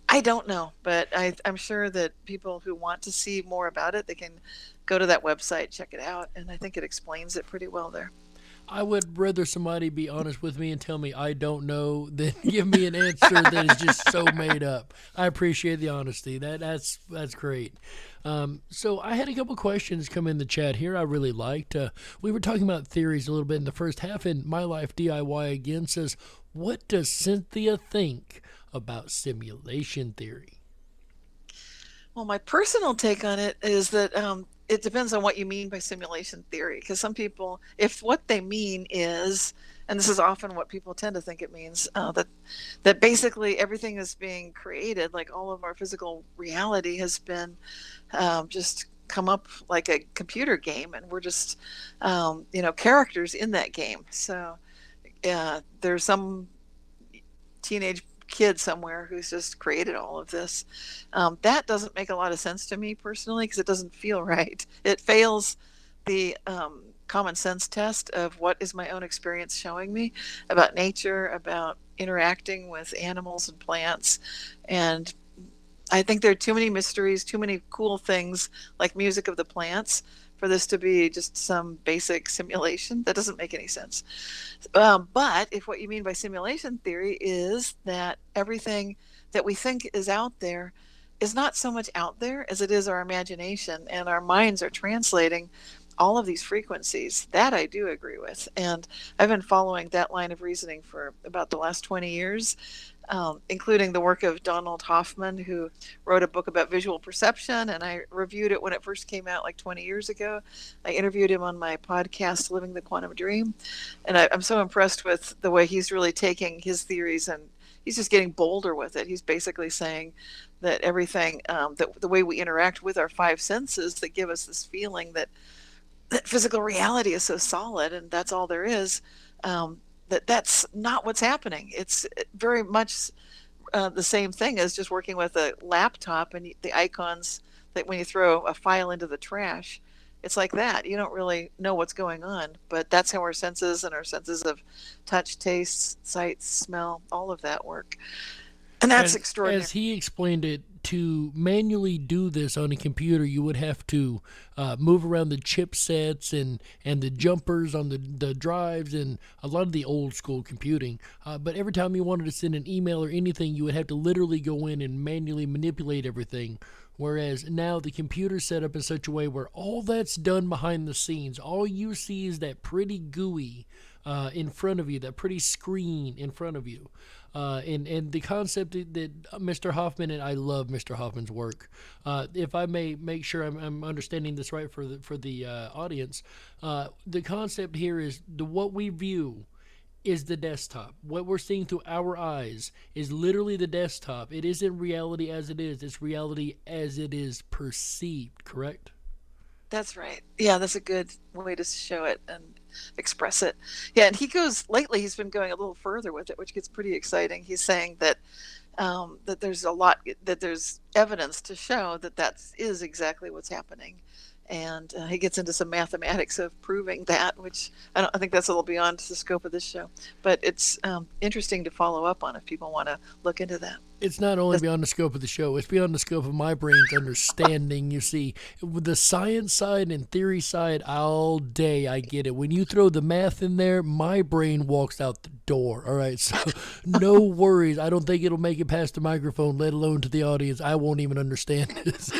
I don't know, but I'm sure that people who want to see more about it, they can go to that website, check it out, and I think it explains it pretty well there. I would rather somebody be honest with me and tell me I don't know than give me an answer that is just so made up. I appreciate the honesty. That's great. So I had a couple questions come in the chat here I really liked. We were talking about theories a little bit in the first half, and My Life DIY again says, what does Cynthia think about simulation theory? Well, my personal take on it is that it depends on what you mean by simulation theory, because some people, if what they mean is, and this is often what people tend to think it means, that basically everything is being created, like all of our physical reality has been just come up like a computer game, and we're just characters in that game. So there's some teenage kid somewhere who's just created all of this. That doesn't make a lot of sense to me personally, because it doesn't feel right. It fails the common sense test of what is my own experience showing me about nature, about interacting with animals and plants. And I think there are too many mysteries, too many cool things like music of the plants for this to be just some basic simulation. That doesn't make any sense. But if what you mean by simulation theory is that everything that we think is out there is not so much out there as it is our imagination, and our minds are translating all of these frequencies, that I do agree with. And I've been following that line of reasoning for about the last 20 years, including the work of Donald Hoffman, who wrote a book about visual perception, and I reviewed it when it first came out like 20 years ago. I interviewed him on my podcast, Living the Quantum Dream, and I'm so impressed with the way he's really taking his theories, and he's just getting bolder with it. He's basically saying that everything, that the way we interact with our 5 senses that give us this feeling that physical reality is so solid and that's all there is, that's not what's happening. It's very much the same thing as just working with a laptop and the icons that when you throw a file into the trash, it's like that. You don't really know what's going on, but that's how our senses and our senses of touch, taste, sight, smell, all of that work. And that's extraordinary. As he explained it, to manually do this on a computer, you would have to move around the chipsets and the jumpers on the drives and a lot of the old school computing. But every time you wanted to send an email or anything, you would have to literally go in and manually manipulate everything. Whereas now the computer's set up in such a way where all that's done behind the scenes. All you see is that pretty GUI in front of you, that pretty screen in front of you. And the concept that Mr. Hoffman, and I love Mr. Hoffman's work. If I may make sure I'm understanding this right for the audience, the concept here is what we view is the desktop. What we're seeing through our eyes is literally the desktop. It isn't reality as it is. It's reality as it is perceived, correct? That's right. Yeah, that's a good way to show it and express it. Yeah, and lately he's been going a little further with it, which gets pretty exciting. He's saying that that there's evidence to show that is exactly what's happening. And he gets into some mathematics of proving that, which I think that's a little beyond the scope of this show. But it's interesting to follow up on if people want to look into that. It's not only beyond the scope of the show, it's beyond the scope of my brain's understanding. You see, with the science side and theory side, all day I get it. When you throw the math in there, my brain walks out the door. All right, so no worries. I don't think it'll make it past the microphone, let alone to the audience. I won't even understand this.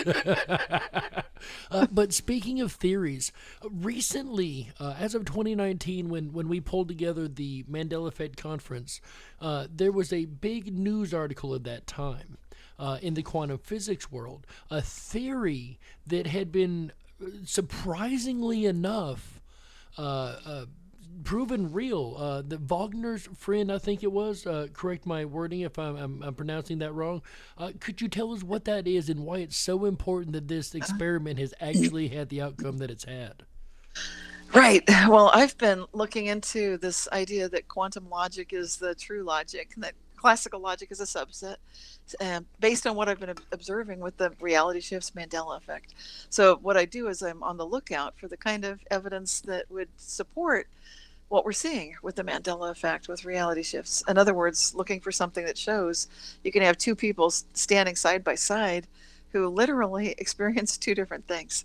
But speaking of theories, recently, as of 2019, when we pulled together the Mandela Effect conference, there was a big news article at that time in the quantum physics world, a theory that had been surprisingly enough proven real. That Wagner's friend, I think it was, correct my wording if I'm pronouncing that wrong. Could you tell us what that is and why it's so important that this experiment has actually had the outcome that it's had? Right. Well, I've been looking into this idea that quantum logic is the true logic, and that classical logic is a subset, based on what I've been observing with the reality shifts Mandela effect. So what I do is I'm on the lookout for the kind of evidence that would support what we're seeing with the Mandela effect with reality shifts. In other words, looking for something that shows you can have two people standing side by side who literally experience two different things.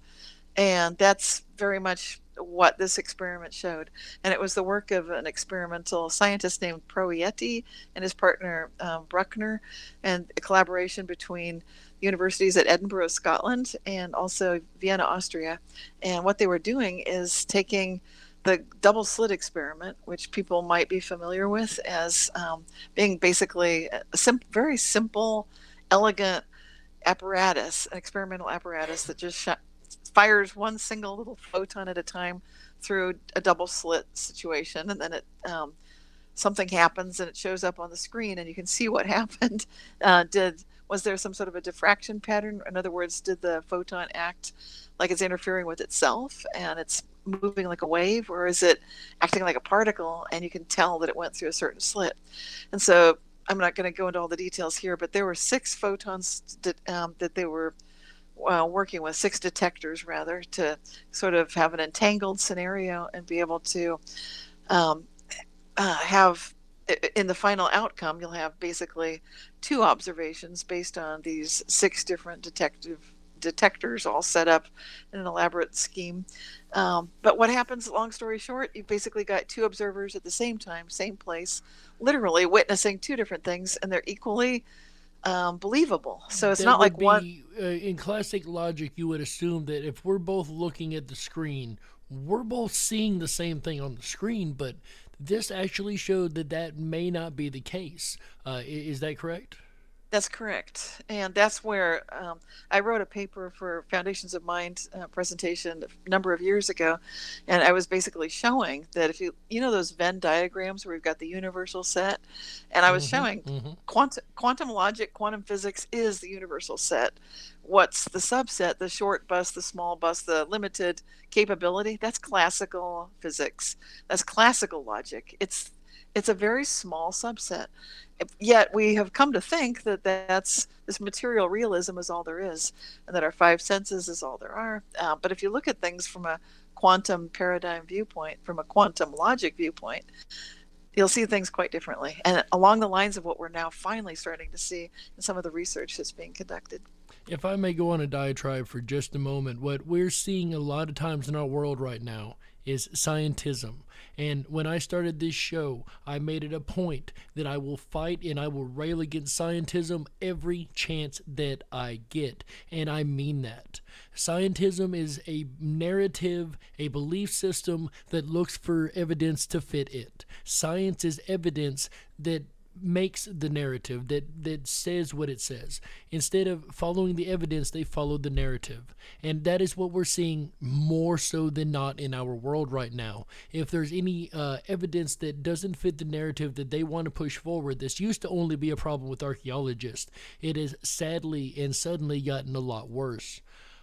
And that's very much what this experiment showed. And it was the work of an experimental scientist named Proietti and his partner Bruckner, and a collaboration between universities at Edinburgh, Scotland, and also Vienna, Austria. And what they were doing is taking the double slit experiment, which people might be familiar with as being basically a very simple, elegant apparatus, an experimental apparatus that just fires one single little photon at a time through a double slit situation, and then it something happens and it shows up on the screen and you can see what happened. Was there some sort of a diffraction pattern? In other words, did the photon act like it's interfering with itself and it's moving like a wave, or is it acting like a particle and you can tell that it went through a certain slit? And so I'm not going to go into all the details here, but there were 6 photons that they were working with, 6 detectors rather, to sort of have an entangled scenario and be able to have, in the final outcome, you'll have basically 2 observations based on these 6 different detectors all set up in an elaborate scheme. But what happens, long story short, you've basically got 2 observers at the same time, same place, literally witnessing 2 different things, and they're equally believable. So it's not like one. In classic logic, you would assume that if we're both looking at the screen, we're both seeing the same thing on the screen, but this actually showed that may not be the case. Is that correct? That's correct. And that's where I wrote a paper for Foundations of Mind presentation a number of years ago. And I was basically showing that if you know those Venn diagrams where we've got the universal set, and I was showing quantum logic, quantum physics is the universal set. What's the subset, the short bus, the small bus, the limited capability? That's classical physics. That's classical logic. It's It's a very small subset. Yet we have come to think that this material realism is all there is, and that our five senses is all there are. But if you look at things from a quantum paradigm viewpoint, from a quantum logic viewpoint, you'll see things quite differently, and along the lines of what we're now finally starting to see in some of the research that's being conducted. If I may go on a diatribe for just a moment, what we're seeing a lot of times in our world right now is scientism. And when I started this show, I made it a point that I will fight and I will rail against scientism every chance that I get. And I mean that. Scientism is a narrative, a belief system that looks for evidence to fit it. Science is evidence that makes the narrative, that says what it says. Instead of following the evidence, they follow the narrative. And that is what we're seeing more so than not in our world right now. If there's any evidence that doesn't fit the narrative that they want to push forward, this used to only be a problem with archaeologists. It has sadly and suddenly gotten a lot worse.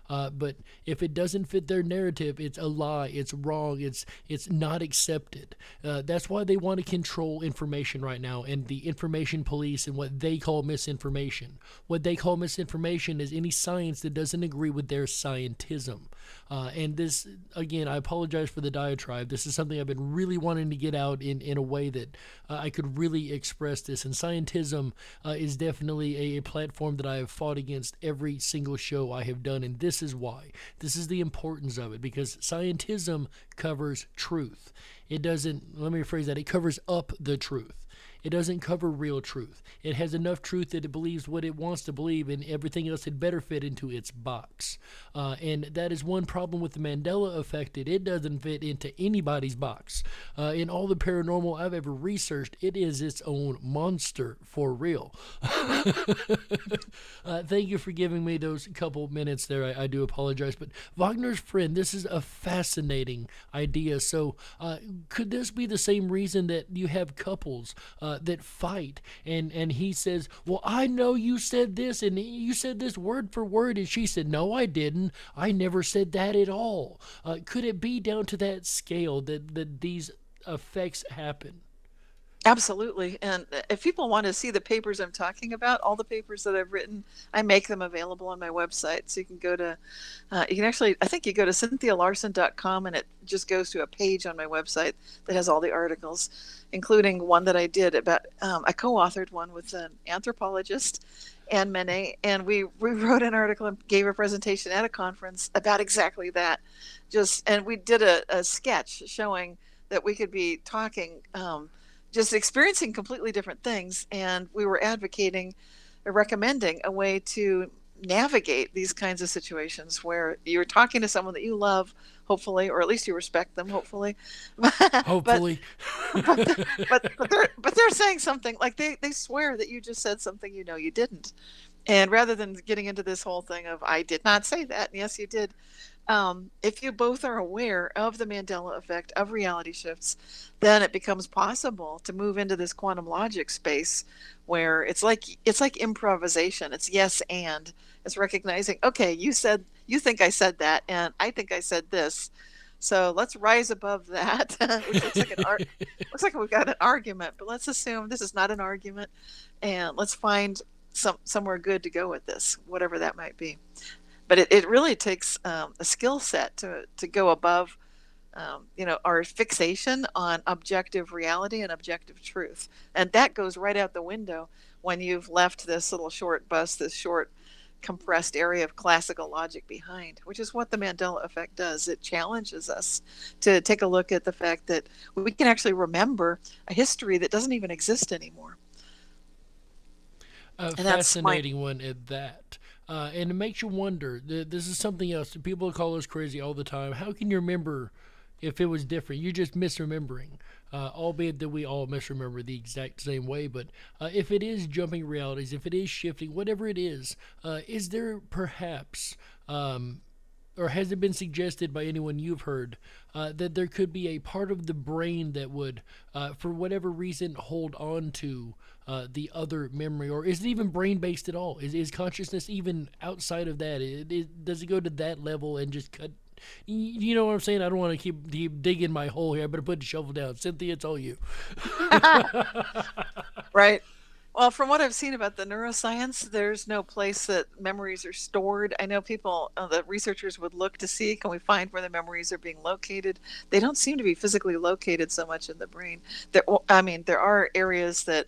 But if it doesn't fit their narrative, it's a lie, it's wrong, it's not accepted. That's why they want to control information right now, and the information police and what they call misinformation. What they call misinformation is any science that doesn't agree with their scientism. And this, again, I apologize for the diatribe. This is something I've been really wanting to get out in a way that I could really express this. And scientism is definitely a platform that I have fought against every single show I have done. And this is why. This is the importance of it, because scientism covers truth. It doesn't, let me rephrase that, it covers up the truth. It doesn't cover real truth. It has enough truth that it believes what it wants to believe, and everything else had better fit into its box. And that is one problem with the Mandela effect. It doesn't fit into anybody's box. In all the paranormal I've ever researched, it is its own monster for real. Thank you for giving me those couple minutes there. I do apologize. But Wagner's friend, this is a fascinating idea. So could this be the same reason that you have couples that fight, and he says, well, I know you said this, and you said this word for word, and she said, no, I didn't. I never said that at all. Could it be down to that scale that these effects happen? Absolutely. And if people want to see the papers I'm talking about, all the papers that I've written, I make them available on my website. So you can go to, you can actually, I think you go to CynthiaLarson.com, and it just goes to a page on my website that has all the articles, including one that I did about, I co-authored one with an anthropologist, Anne Mene, and we wrote an article and gave a presentation at a conference about exactly that. And we did a sketch showing that we could be talking, just experiencing completely different things, and we were advocating or recommending a way to navigate these kinds of situations where you're talking to someone that you love, hopefully, or at least you respect them, hopefully. Hopefully. but they're saying something like they swear that you just said something you know you didn't. And rather than getting into this whole thing of I did not say that, and yes you did, if you both are aware of the Mandela effect, of reality shifts, then it becomes possible to move into this quantum logic space where it's like improvisation. It's yes and. It's recognizing, okay, you think I said that, and I think I said this. So let's rise above that, which looks like looks like we've got an argument, but let's assume this is not an argument, and let's find somewhere good to go with this, whatever that might be. But it really takes a skill set to go above, our fixation on objective reality and objective truth. And that goes right out the window when you've left this little short bus, this short compressed area of classical logic behind, which is what the Mandela effect does. It challenges us to take a look at the fact that we can actually remember a history that doesn't even exist anymore. A fascinating one at that. And it makes you wonder, this is something else. People call us crazy all the time. How can you remember if it was different? You're just misremembering, albeit that we all misremember the exact same way. But if it is jumping realities, if it is shifting, whatever it is there perhaps, or has it been suggested by anyone you've heard, that there could be a part of the brain that would, for whatever reason, hold on to the other memory? Or is it even brain-based at all? Is consciousness even outside of that? Does it go to that level and just you know what I'm saying? I don't want to keep digging my hole here. I better put the shovel down. Cynthia, it's all you. Right. Well, from what I've seen about the neuroscience, there's no place that memories are stored. I know people, the researchers would look to see, can we find where the memories are being located? They don't seem to be physically located so much in the brain. There are areas that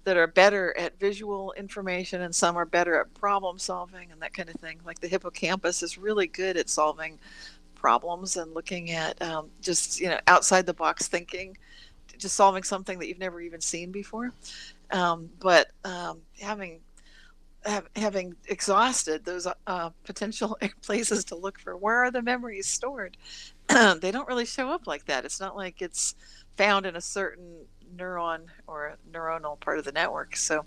are better at visual information, and some are better at problem solving and that kind of thing. Like the hippocampus is really good at solving problems and looking at just outside the box thinking, just solving something that you've never even seen before. But having exhausted those potential places to look for where are the memories stored, they don't really show up like that. It's not like it's found in a certain neuron or neuronal part of the network. So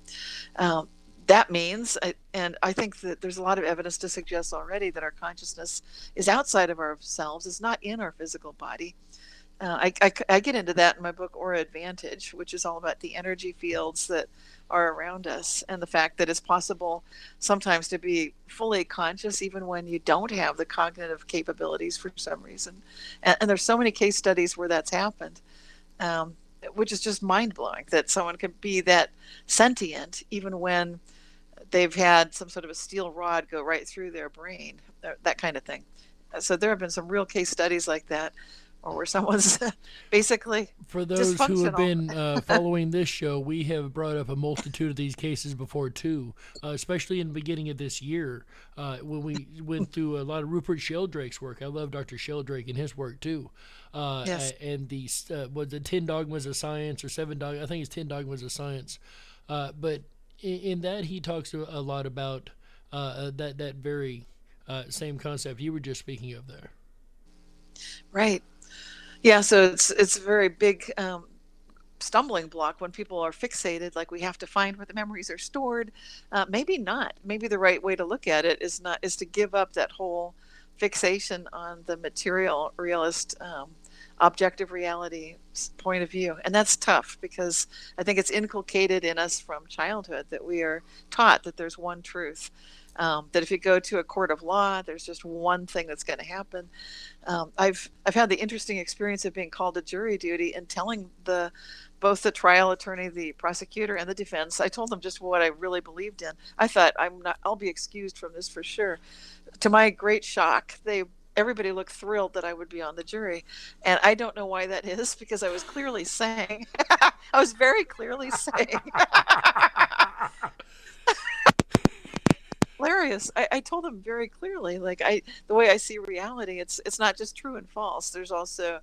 that means, and I think that there's a lot of evidence to suggest already that our consciousness is outside of ourselves, is not in our physical body. I get into that in my book Aura Advantage, which is all about the energy fields that are around us and the fact that it's possible sometimes to be fully conscious even when you don't have the cognitive capabilities for some reason. And there's so many case studies where that's happened, which is just mind-blowing that someone can be that sentient even when they've had some sort of a steel rod go right through their brain, that kind of thing. So there have been some real case studies like that, or where someone's basically for those who have been following this show, we have brought up a multitude of these cases before too, especially in the beginning of this year when we went through a lot of Rupert Sheldrake's work. I love Dr. Sheldrake and his work too. Yes. And the was the 10 Dogmas of Science or 7 Dogmas? I think it's 10 Dogmas of Science. But in that he talks a lot about that very same concept you were just speaking of there. Right. Yeah, so it's a very big stumbling block when people are fixated, like we have to find where the memories are stored. Maybe not. Maybe the right way to look at it is to give up that whole fixation on the material realist objective reality point of view. And that's tough because I think it's inculcated in us from childhood that we are taught that there's one truth. That if you go to a court of law, there's just one thing that's going to happen. I've had the interesting experience of being called to jury duty and telling both the trial attorney, the prosecutor, and the defense. I told them just what I really believed in. I thought I'll be excused from this for sure. To my great shock, everybody looked thrilled that I would be on the jury, and I don't know why that is because I was clearly saying, I was very clearly saying. Hilarious. I told them very clearly, like the way I see reality, it's not just true and false. There's also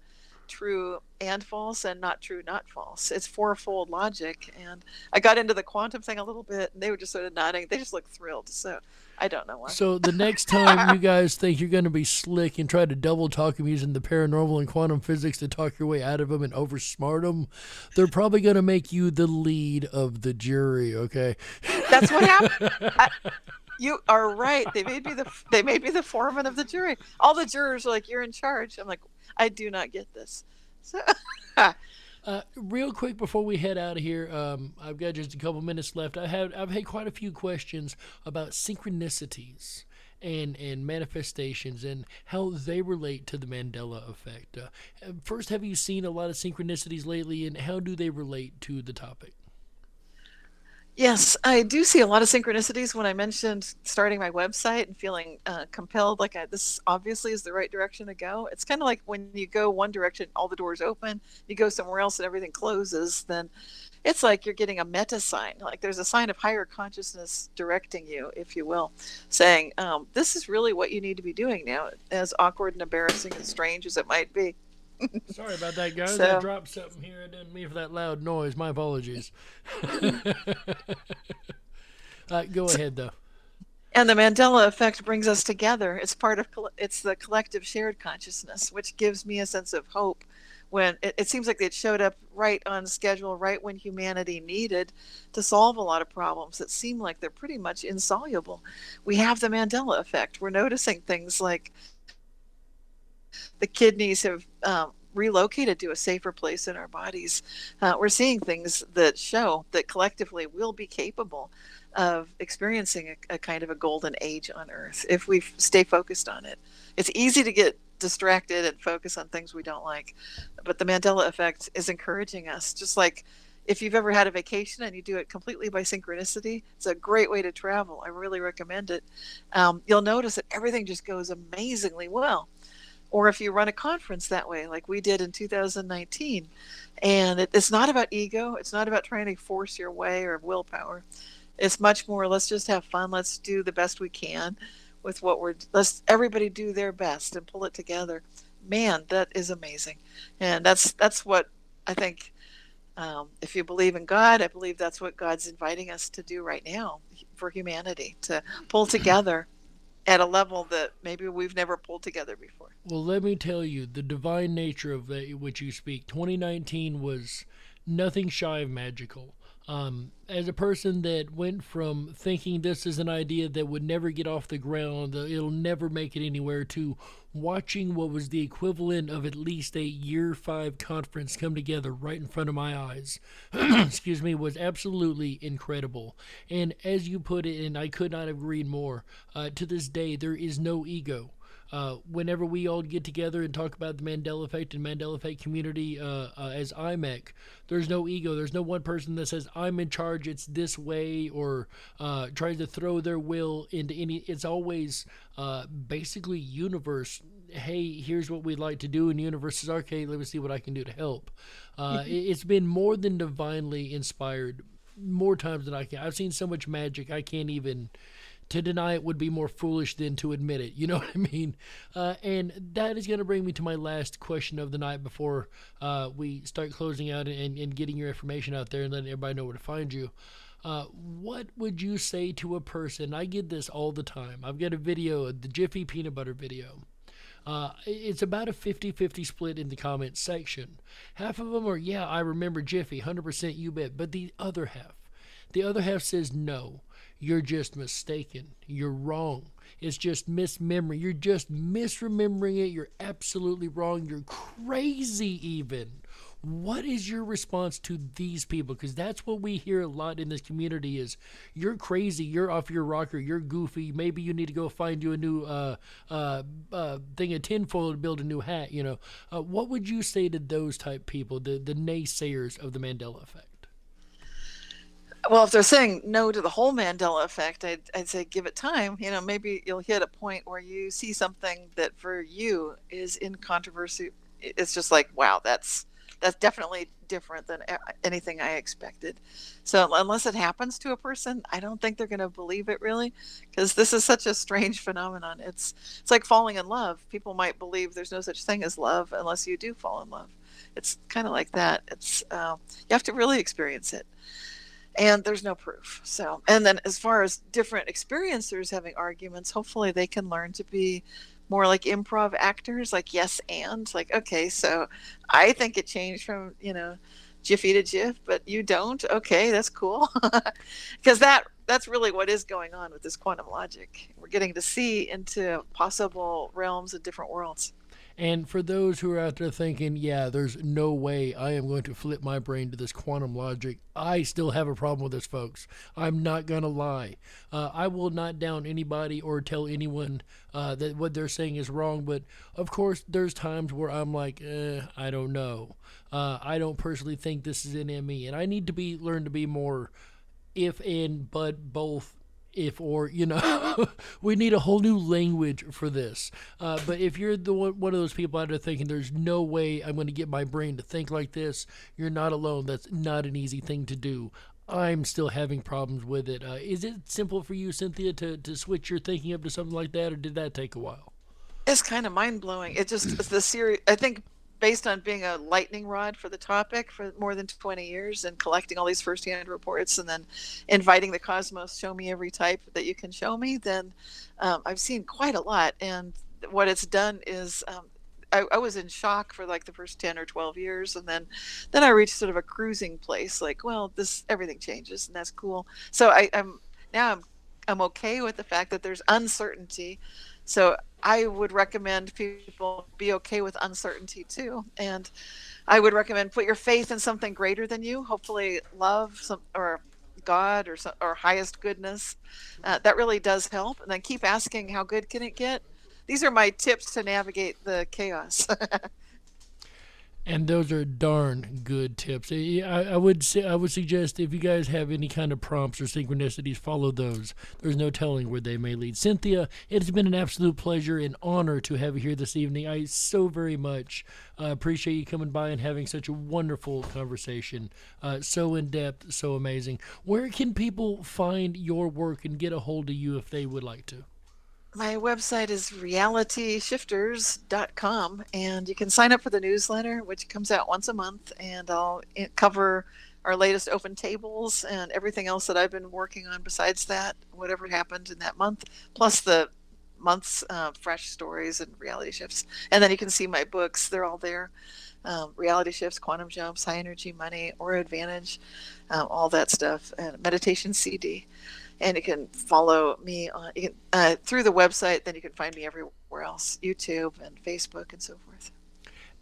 true and false and not true, not false. It's fourfold logic. And I got into the quantum thing a little bit and they were just sort of nodding. They just looked thrilled. So I don't know why. So the next time you guys think you're going to be slick and try to double talk them using the paranormal and quantum physics to talk your way out of them and oversmart them, they're probably going to make you the lead of the jury. Okay. That's what happened. You are right. They made me the foreman of the jury. All the jurors are like, "You're in charge." I'm like, "I do not get this." So, real quick before we head out of here, I've got just a couple minutes left. I've had quite a few questions about synchronicities and manifestations and how they relate to the Mandela effect. First, have you seen a lot of synchronicities lately, and how do they relate to the topic? Yes, I do see a lot of synchronicities when I mentioned starting my website and feeling compelled, like this obviously is the right direction to go. It's kind of like when you go one direction, all the doors open, you go somewhere else and everything closes, then it's like you're getting a meta sign. Like there's a sign of higher consciousness directing you, if you will, saying, this is really what you need to be doing now, as awkward and embarrassing and strange as it might be. Sorry about that, guys. I dropped something here. I didn't mean for that loud noise. My apologies. Go ahead, though. And the Mandela effect brings us together. It's the collective shared consciousness, which gives me a sense of hope when it seems like it showed up right on schedule, right when humanity needed to solve a lot of problems that seem like they're pretty much insoluble. We have the Mandela effect. We're noticing things like the kidneys have relocated to a safer place in our bodies. We're seeing things that show that collectively we'll be capable of experiencing a kind of a golden age on Earth if we stay focused on it. It's easy to get distracted and focus on things we don't like. But the Mandela effect is encouraging us, just like if you've ever had a vacation and you do it completely by synchronicity, it's a great way to travel. I really recommend it. You'll notice that everything just goes amazingly well. Or if you run a conference that way, like we did in 2019, and it's not about ego. It's not about trying to force your way or willpower. It's much more, let's just have fun. Let's do the best we can with let's everybody do their best and pull it together. Man, that is amazing. And that's what I think. If you believe in God, I believe that's what God's inviting us to do right now for humanity, to pull together at a level that maybe we've never pulled together before. Well, let me tell you, the divine nature of that which you speak, 2019 was nothing shy of magical. As a person that went from thinking this is an idea that would never get off the ground, it'll never make it anywhere, to watching what was the equivalent of at least a year 5 conference come together right in front of my eyes, excuse me, was absolutely incredible. And as you put it, and I could not have agreed more, to this day, there is no ego. Whenever we all get together and talk about the Mandela effect and Mandela effect community as IMEC, there's no ego. There's no one person that says, I'm in charge, it's this way, or tries to throw their will into any. It's always basically universe. Hey, here's what we'd like to do. And universe says, okay, let me see what I can do to help. It's been more than divinely inspired, more times than I can. I've seen so much magic, I can't even. To deny it would be more foolish than to admit it. You know what I mean? And that is going to bring me to my last question of the night before we start closing out and getting your information out there and letting everybody know where to find you. What would you say to a person? I get this all the time. I've got a video, the Jiffy peanut butter video. It's about a 50-50 split in the comments section. Half of them are, yeah, I remember Jiffy, 100% you bet. But the other half says no. You're just mistaken. You're wrong. It's just mismemory. You're just misremembering it. You're absolutely wrong. You're crazy even. What is your response to these people? Because that's what we hear a lot in this community is, you're crazy, you're off your rocker, you're goofy, maybe you need to go find you a new thing of tinfoil to build a new hat, you know. What would you say to those type people, the naysayers of the Mandela effect? Well, if they're saying no to the whole Mandela effect, I'd say give it time. You know, maybe you'll hit a point where you see something that for you is in controversy. It's just like, wow, that's definitely different than anything I expected. So unless it happens to a person, I don't think they're going to believe it really, because this is such a strange phenomenon. It's like falling in love. People might believe there's no such thing as love unless you do fall in love. It's kind of like that. It's you have to really experience it. And there's no proof. So, and then as far as different experiencers having arguments, hopefully they can learn to be more like improv actors, like yes and, like, okay, so I think it changed from, you know, Jiffy to Jiff, but you don't. Okay, that's cool. Because that's really what is going on with this quantum logic. We're getting to see into possible realms of different worlds. And for those who are out there thinking, yeah, there's no way I am going to flip my brain to this quantum logic, I still have a problem with this, folks. I'm not going to lie. I will not down anybody or tell anyone that what they're saying is wrong. But, of course, there's times where I'm like, I don't know. I don't personally think this is in me. And I need to learn to be more if and but both. If or, you know, we need a whole new language for this. But if you're one of those people out there thinking there's no way I'm going to get my brain to think like this, you're not alone. That's not an easy thing to do. I'm still having problems with it. Is it simple for you, Cynthia, to switch your thinking up to something like that, or did that take a while? It's kind of mind-blowing. It just, the series, I think, based on being a lightning rod for the topic for more than 20 years and collecting all these firsthand reports and then inviting the cosmos, show me every type that you can show me, then I've seen quite a lot. And what it's done is I was in shock for like the first 10 or 12 years. And then I reached sort of a cruising place, like, well, everything changes and that's cool. So I'm okay with the fact that there's uncertainty. So I would recommend people be okay with uncertainty too. And I would recommend put your faith in something greater than you, hopefully love or God or highest goodness. That really does help. And then keep asking, how good can it get? these are my tips to navigate the chaos. And those are darn good tips. I would suggest if you guys have any kind of prompts or synchronicities, follow those. There's no telling where they may lead. Cynthia, it has been an absolute pleasure and honor to have you here this evening. I so very much appreciate you coming by and having such a wonderful conversation. So in depth, so amazing. Where can people find your work and get a hold of you if they would like to? My website is realityshifters.com, and you can sign up for the newsletter, which comes out once a month, and I'll cover our latest open tables and everything else that I've been working on besides that, whatever happened in that month, plus the month's fresh stories and reality shifts. And then you can see my books. They're all there. Reality shifts, quantum jumps, high energy money, or advantage, all that stuff, and meditation CD. And you can follow me on through the website. Then you can find me everywhere else, YouTube and Facebook and so forth.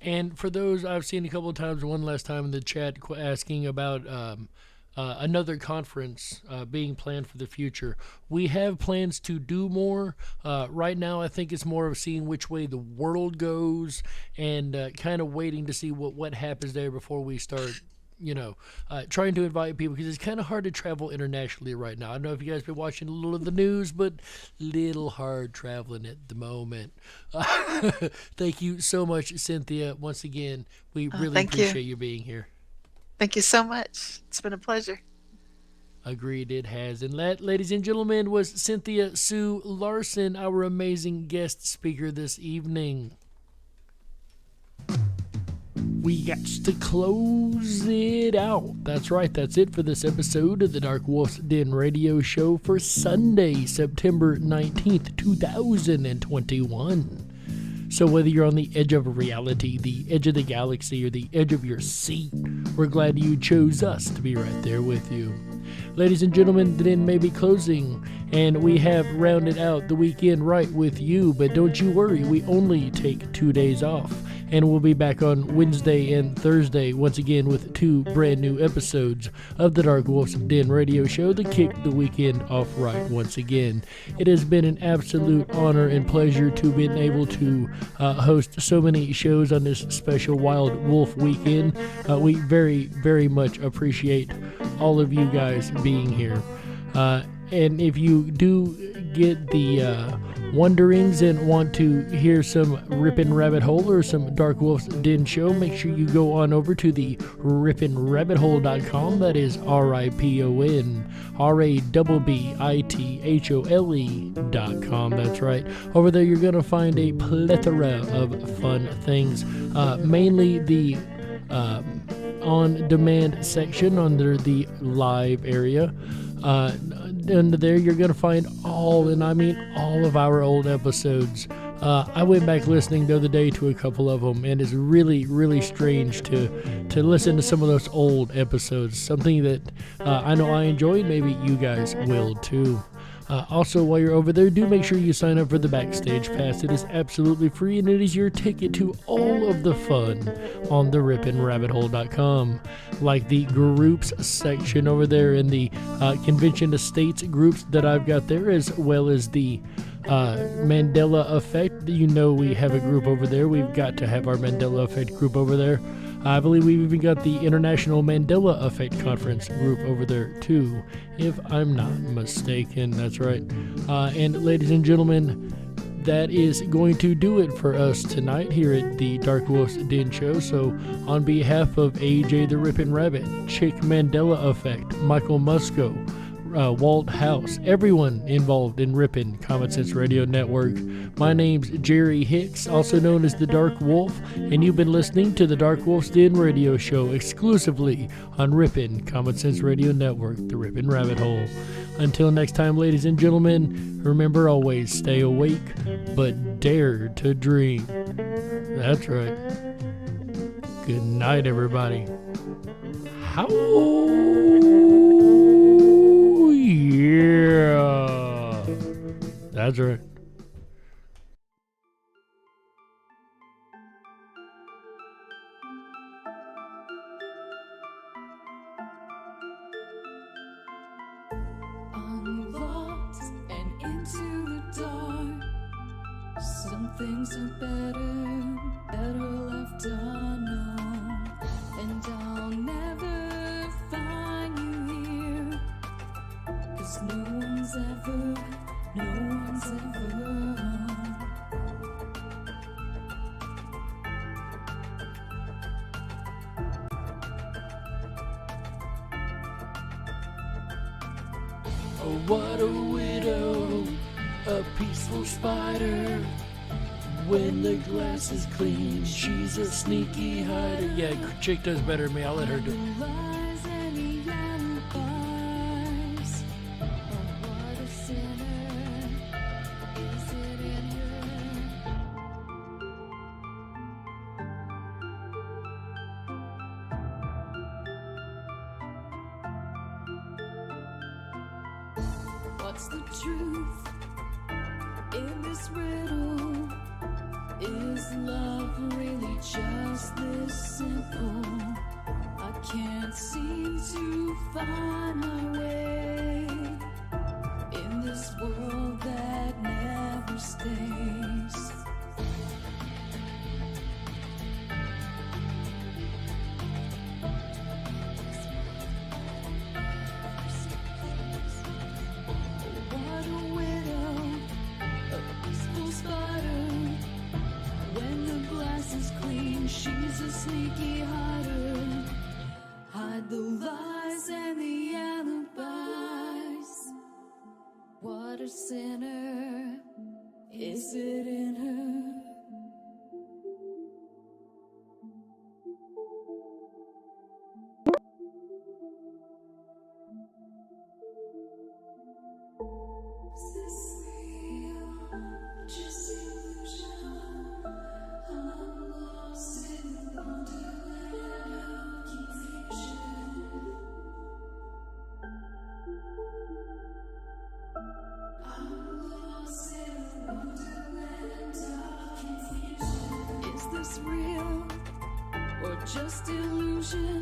And for those I've seen a couple of times, one last time in the chat asking about another conference being planned for the future. We have plans to do more. Right now, I think it's more of seeing which way the world goes and kind of waiting to see what happens there before we start trying to invite people, because it's kind of hard to travel internationally right now. I don't know if you guys have been watching a little of the news, but little hard traveling at the moment. Thank you so much, Cynthia. Once again, we really appreciate you being here. Thank you so much. It's been a pleasure. Agreed, it has. And that, ladies and gentlemen, was Cynthia Sue Larson, our amazing guest speaker this evening. We got to close it out. That's right, that's it for this episode of the Darkwolf's Den Radio Show for Sunday, September 19th, 2021. So whether you're on the edge of reality, the edge of the galaxy, or the edge of your seat, we're glad you chose us to be right there with you. Ladies and gentlemen, the den may be closing, and we have rounded out the weekend right with you, but don't you worry, we only take 2 days off. And we'll be back on Wednesday and Thursday once again with 2 brand new episodes of the Darkwolf's Den Radio Show to kick the weekend off right once again. It has been an absolute honor and pleasure to be able to host so many shows on this special Wild Wolf weekend. We very, very much appreciate all of you guys being here. And if you do get the wonderings and want to hear some Rippin' Rabbit Hole or some Darkwolf's Den Show, make sure you go on over to the rippinrabbithole.com. That is RIPON That's right. Over there you're going to find a plethora of fun things, mainly the on-demand section under the live area. Under there you're going to find all of our old episodes. I went back listening the other day to a couple of them, and it's really, really strange to listen to some of those old episodes. Something that I know I enjoyed, maybe you guys will too. Also, while you're over there, do make sure you sign up for the Backstage Pass. It is absolutely free, and it is your ticket to all of the fun on the rippinrabbithole.com. Like the groups section over there in the Convention Estates groups that I've got there, as well as the Mandela Effect. You know we have a group over there. We've got to have our Mandela Effect group over there. I believe we've even got the International Mandela Effect Conference group over there too, if I'm not mistaken. That's right. And ladies and gentlemen, that is going to do it for us tonight here at the Darkwolf's Den Show. So on behalf of AJ the Rippin' Rabbit, Chick Mandela Effect, Michael Musco, Walt House, everyone involved in Rippin' Common Sense Radio Network, my name's Jerry Hicks, also known as the Dark Wolf, and you've been listening to the Darkwolf's Den Radio Show exclusively on Rippin' Common Sense Radio Network, the Rippin' Rabbit Hole. Until next time, ladies and gentlemen, remember, always stay awake, but dare to dream. That's right. Good night, everybody. Yeah. That's right. Unlocked and into the dark. Some things are better left unknown. And I'll never find you here, 'cause no one's ever home. Oh, what a widow, a peaceful spider. When the glass is clean, she's a sneaky hider. Yeah, chick does better than me. I'll let her do it. Lies and the alibis. Oh, what a sinner. Is it in her? What's the truth in this riddle? Is love really just this simple? I can't seem to find my way in this world that never stays. What a widow, a peaceful spider. When the glass is clean, she's a sneaky hider. Hide the lies and the alibis. What a sinner, is it in her? Is this real? Just illusion? I'm lost in the wonderland of confusion. I'm lost in the wonderland of confusion. Is this real or just illusion?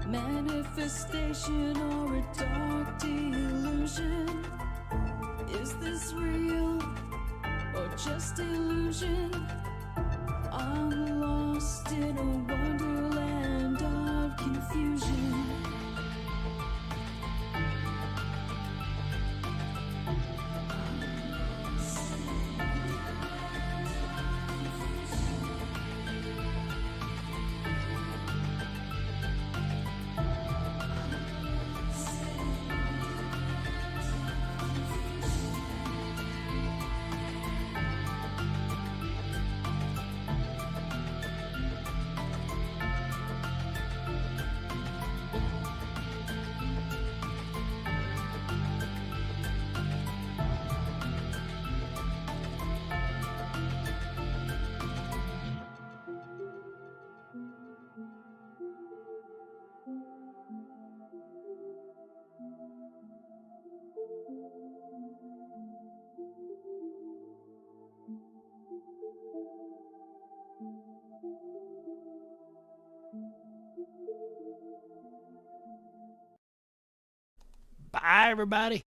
Manifestation or a dark delusion? Is this real or just illusion? I'm lost in a wonderland of confusion. Bye, everybody.